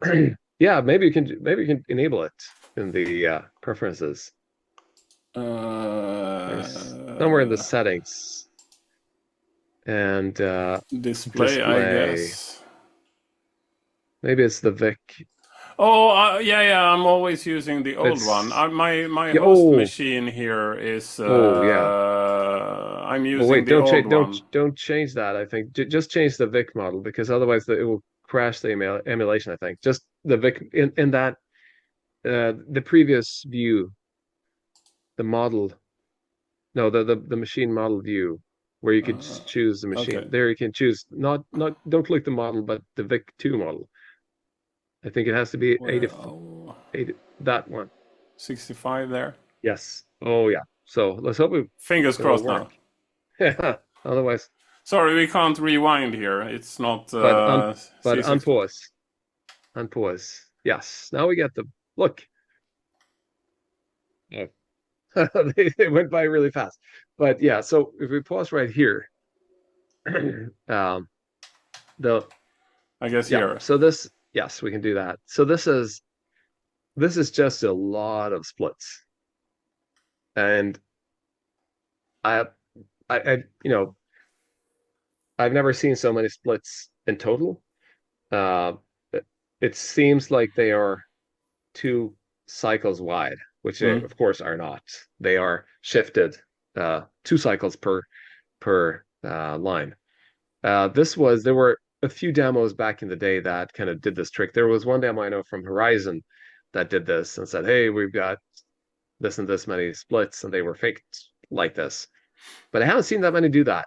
yeah, maybe you can enable it in the preferences. There's somewhere in the Uh, settings and Display, I display. guess. Maybe it's the Vic. Oh, yeah, yeah. I'm always using the old one. It's My yeah. host machine here is. Yeah. I'm Well, using wait, the old one. don't change that. I think just change the Vic model because otherwise it will crash the emulation. I think just the Vic in that the previous view, the model, no, the machine model view, where you could Uh, choose the machine. okay. There you can choose not don't click the model, but the Vic 2 model. I think it has to be Where? Oh, 80 that one. 65 there. Yes. Oh yeah. So let's hope Fingers it will crossed work. now. Otherwise, Sorry, we can't rewind here. It's not but C60. unpause. Yes. Now we get the look. Oh. They went by really fast. But yeah, so if we pause right here, um, the I guess yeah, here. so this yes, we can do that. So this is just a lot of splits. And I you know, I've never seen so many splits in total. Uh, it seems like they are 2 cycles wide, which they, Hmm. of course, are not. They are shifted 2 cycles per line. There were a few demos back in the day that kind of did this trick. There was one demo I know from Horizon that did this and said, "Hey, we've got this and this many splits," and they were faked like this. But I haven't seen that many do that.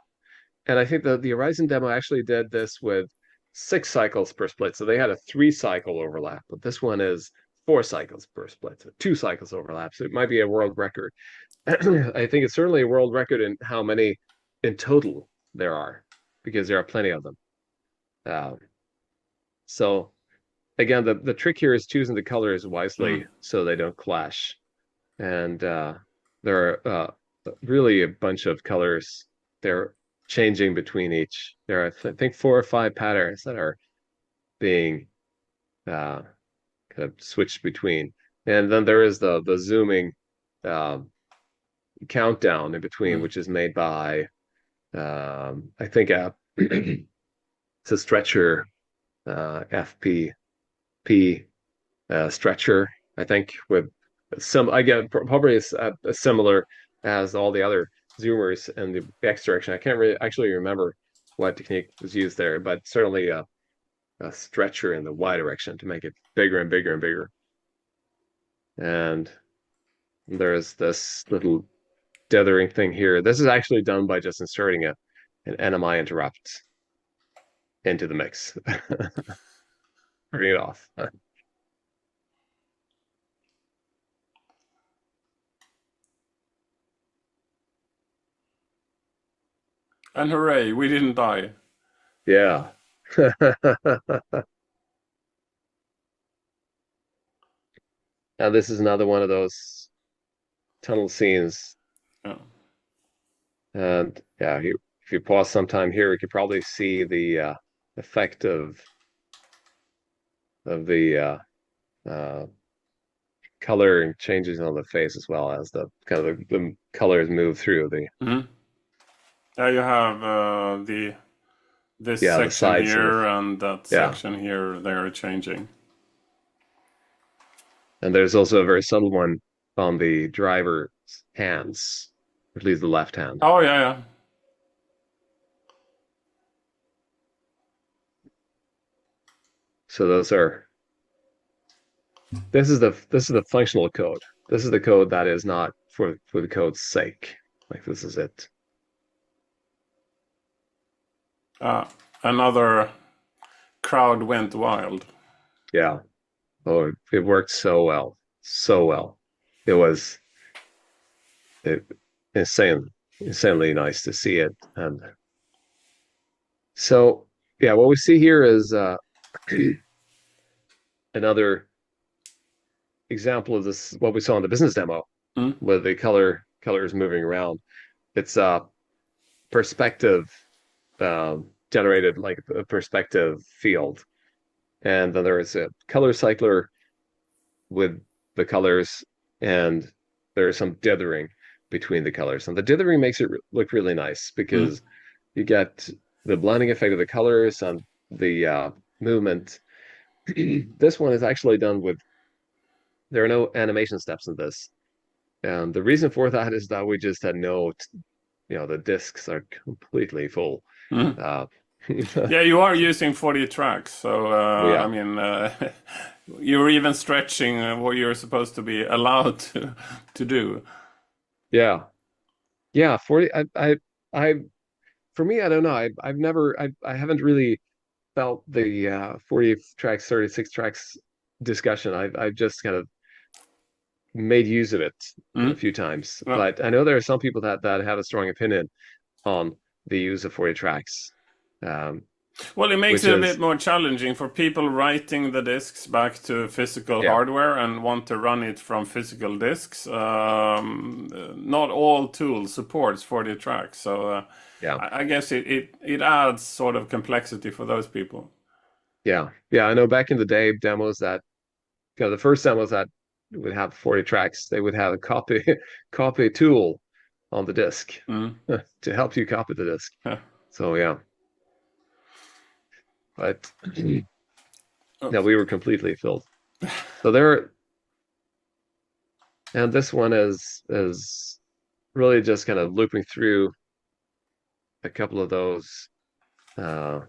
And I think the Horizon demo actually did this with 6 cycles per split. So they had a 3 cycle overlap, but this one is 4 cycles per split, so 2 cycles overlap. So it might be a world record. I think it's certainly a world record in how many in total there are, because there are plenty of them. Um, so again, the trick here is choosing the colors Hmm. wisely so they don't clash. And there are really a bunch of colors. They're changing between each. There are, I think, 4 or 5 patterns that are being uh, kind of switched between. And then there is the zooming um, countdown in between, Hmm. which is made by I think it's a stretcher FPP stretcher. I think with some I get probably a similar as all the other zoomers and the X direction. I can't really actually remember what technique was used there, but certainly a stretcher in the Y direction to make it bigger and bigger and bigger. And there's this little dithering thing here. This is actually done by just inserting an NMI interrupt into the mix. Turning it off. And hooray, we didn't die. Yeah. Now this is another one of those tunnel scenes. Yeah. And yeah, if you pause sometime here, you could probably see the effect of the uh, color changes on the face as well as the kind of the colors move through the Mhm. Yeah, you have this yeah the section sides and the here and that yeah. section here. They're changing. And there's also a very subtle one on the driver's hands, at least the left hand. Oh yeah, yeah. So those are this is the functional code. This is the code that is not for the code's sake. Like this is it. Uh, Another crowd went wild. Yeah. Oh, it worked so well. So well. It was it, insanely nice to see it. And so yeah, what we see here is another example of this, what we saw in the business demo, Mm, where the color is moving around. It's a perspective generated like a perspective field, and then there is a color cycler with the colors, and there is some dithering between the colors, and the dithering makes it look really nice mm, because you get the blending effect of the colors and the movement. This one is actually done with there are no animation steps in this. And the reason for that is that we just had the discs are completely full. mm. Uh, Yeah, you are using 40 tracks, so I yeah, mean, you're even stretching what you're supposed to be allowed to do. yeah, yeah. 40. I, for me, I don't know. I've never, I haven't really felt the 40 tracks, 36 tracks discussion. I've just kind of made use of it a Mm. few times, Well, but I know there are some people that have a strong opinion on the use of 40 tracks, um, well, it makes which it a bit is, more challenging for people writing the discs back to physical yeah, hardware and want to run it from physical discs. Not all tools supports 40 tracks, so yeah. I guess it adds sort of complexity for those people. Yeah, yeah, I know back in the day, demos that the first demos that would have 40 tracks, they would have a copy copy tool on the disk Mm. to help you copy the disk. So yeah, but Oh. yeah, we were completely filled. So there, and this one is really just kind of looping through a couple of those uh,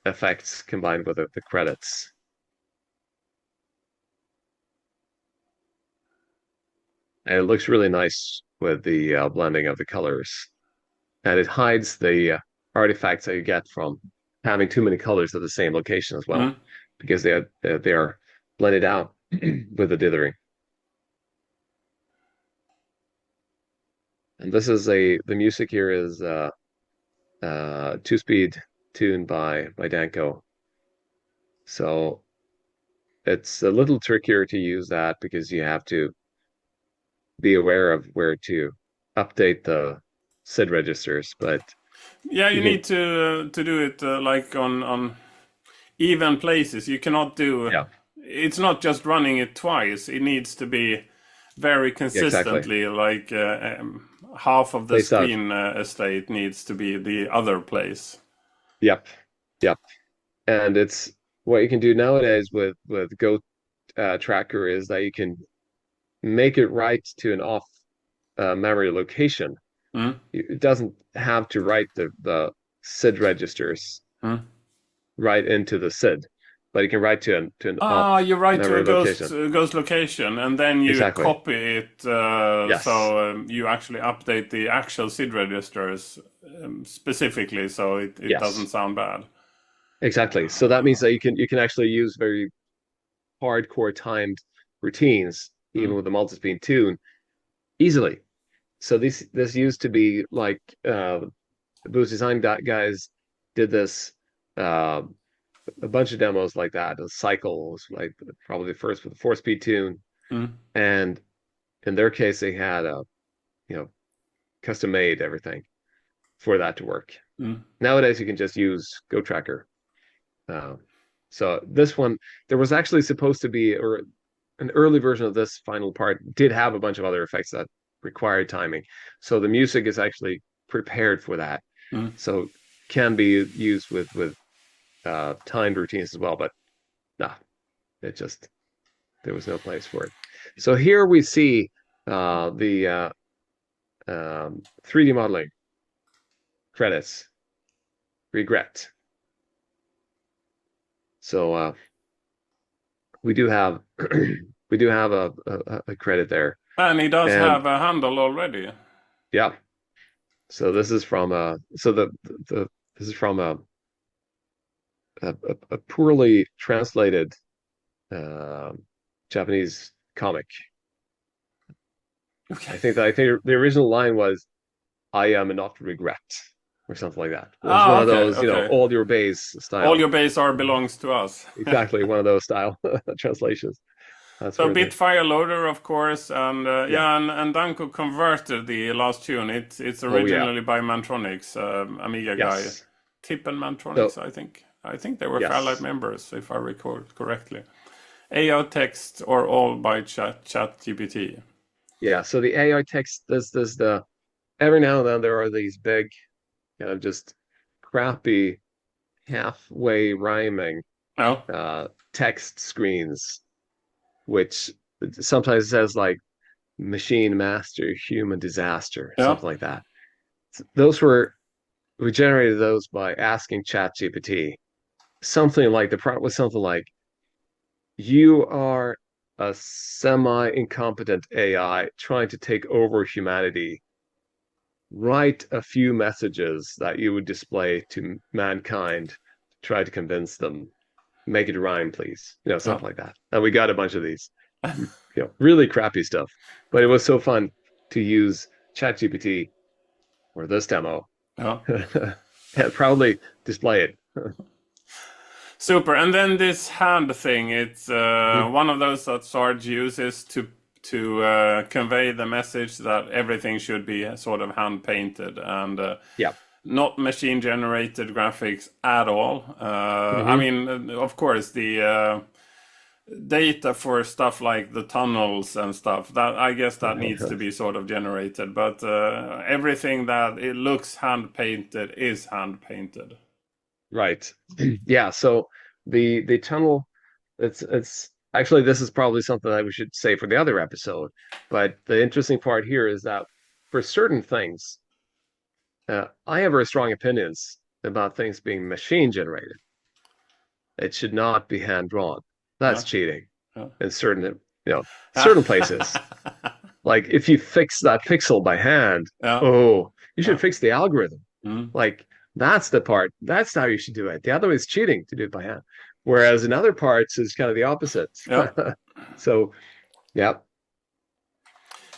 effects combined with the credits. And it looks really nice with the blending of the colors. And it hides the artifacts that you get from having too many colors at the same location as well, Mm. because they are blended out with the dithering. And this is the music here is two-speed tune by Danko. So it's a little trickier to use that because you have to be aware of where to update the SID registers, but Yeah, you you can need to do it like on even places. You cannot do. yeah, It's not just running it twice. It needs to be very yeah, exactly. consistently. Like half of the Spaced out. screen estate needs to be the other place. Yep. Yep. And it's what you can do nowadays with Go Tracker is that you can make it write to an off memory location. Mm, It doesn't have to write the SID registers mm, right into the SID. but you can write to an up Ah, you write to memory location. a ghost location, and then you Exactly. copy it, Yes. so you actually update the actual SID registers specifically, so it doesn't Yes. sound bad. Exactly. So that means that you can actually use very hardcore timed routines, even Mm, with a multi-speed tune, easily. So this used to be like the Boost Design guys did this uh, a bunch of demos like that. The cycle was like probably the first with the 4-speed tune, mm, and in their case they had a you know custom made everything for that to work. mm. Nowadays you can just use Go Tracker. Uh, so this one there was actually supposed to be or an early version of this final part did have a bunch of other effects that required timing. So the music is actually prepared for that. Mm. So can be used with timed routines as well, but nah, it just there was no place for it. So here we see the 3D modeling credits. Regret. So we do have we do have a credit there, And he does and have a handle already. yeah. So this is from so the this is from a poorly translated uh, Japanese comic. Okay. I think the original line was "I am not regret" or something like that. It was one Ah, of okay, those, okay. all your base All style. your base R belongs to us. Exactly, one of those style translations. That's So very good. Bitfire loader, of course, and Yeah. yeah, and Danko converted the last tune. It's Oh yeah. originally by Mantronics, Amiga guy, Yes. Tip and So Mantronics, I think. I think they were Fairlight yes. members, if I recall correctly. AO text or all by Chat GPT. Yeah. So the AI text, there's the every now and then there are these big, kind of just crappy halfway rhyming Oh, text screens, which sometimes says like machine master, human disaster, yeah. something like that. Those were we generated those by asking ChatGPT. Something like the prompt was something like, "You are a semi-incompetent AI trying to take over humanity. Write a few messages that you would display to mankind, try to convince them. Make it rhyme, please." Yeah. Something like that. And we got a bunch of these, really crappy stuff. But it was so fun to use ChatGPT or this demo Yeah. and proudly display it. Super. And then this hand thing, it's Mhm. one of those that Sarge uses to convey the message that everything should be sort of hand painted and Yeah. not machine generated graphics at all. I Hmm. mean, of course, the data for stuff like the tunnels and stuff that I guess that needs to be sort of generated, but everything that it looks hand painted is hand painted. Right. Yeah. So the tunnel, it's actually this is probably something that we should say for the other episode. But the interesting part here is that for certain things, I have very strong opinions about things being machine generated. It should not be hand drawn. Yeah, That's cheating yeah. in certain places. Like if you fix that pixel by hand, Yeah, oh, you yeah. should fix the algorithm. Mm. Like that's the part. That's how you should do it. The other is cheating to do it by hand. Whereas in other parts is kind of the opposite. Yeah. So yeah,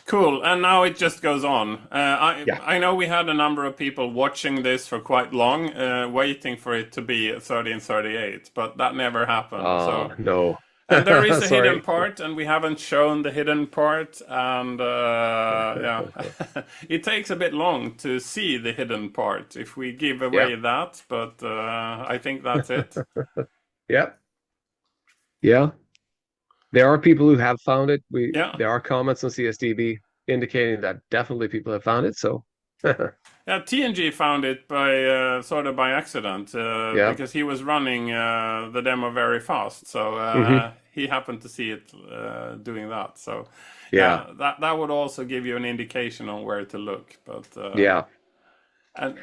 Cool. And now it just goes on. yeah. I know we had a number of people watching this for quite long, waiting for it to be 1338, but that never happened. So No. and there is a hidden Sorry. part, and we haven't shown the hidden part. And yeah, it takes a bit long to see the hidden part if we give Yeah. away that. But I think that's it. Yeah. Yeah. There are people who have found it. Yeah. There are comments on CSDB indicating that definitely people have found it. So Yeah, TNG found it by sort of by accident yeah. because he was running the demo very fast. So Hmm. he happened to see it doing that. So Yeah. yeah, that would also give you an indication on where to look. But Yeah. and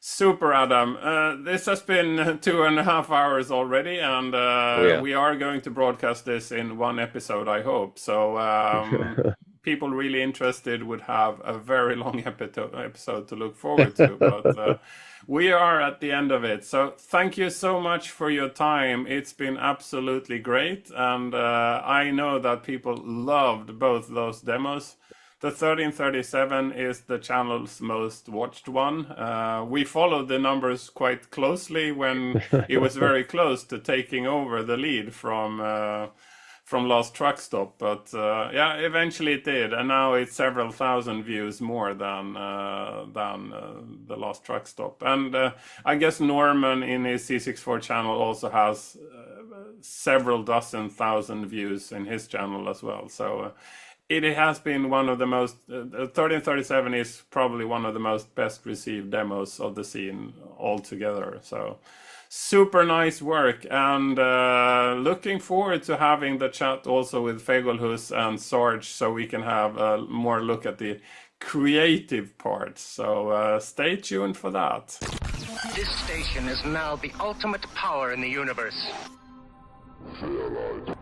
Super, Adam. This has been 2.5 hours already, and Oh yeah. we are going to broadcast this in one episode, I hope. So people really interested would have a very long episode to look forward to. But we are at the end of it. So thank you so much for your time. It's been absolutely great, and I know that people loved both those demos. The 1337 is the channel's most watched one. We followed the numbers quite closely when it was very close to taking over the lead from Last Truck Stop. But yeah, eventually it did, and now it's several thousand views more than the Last Truck Stop. And I guess Norman in his C64 channel also has several dozen thousand views in his channel as well. So. It has been one of the most. 1337 is probably one of the most best received demos of the scene altogether. So, super nice work, and looking forward to having the chat also with Fegolhus and Sarge, so we can have a more look at the creative parts. So, stay tuned for that. This station is now the ultimate power in the universe. FairLight.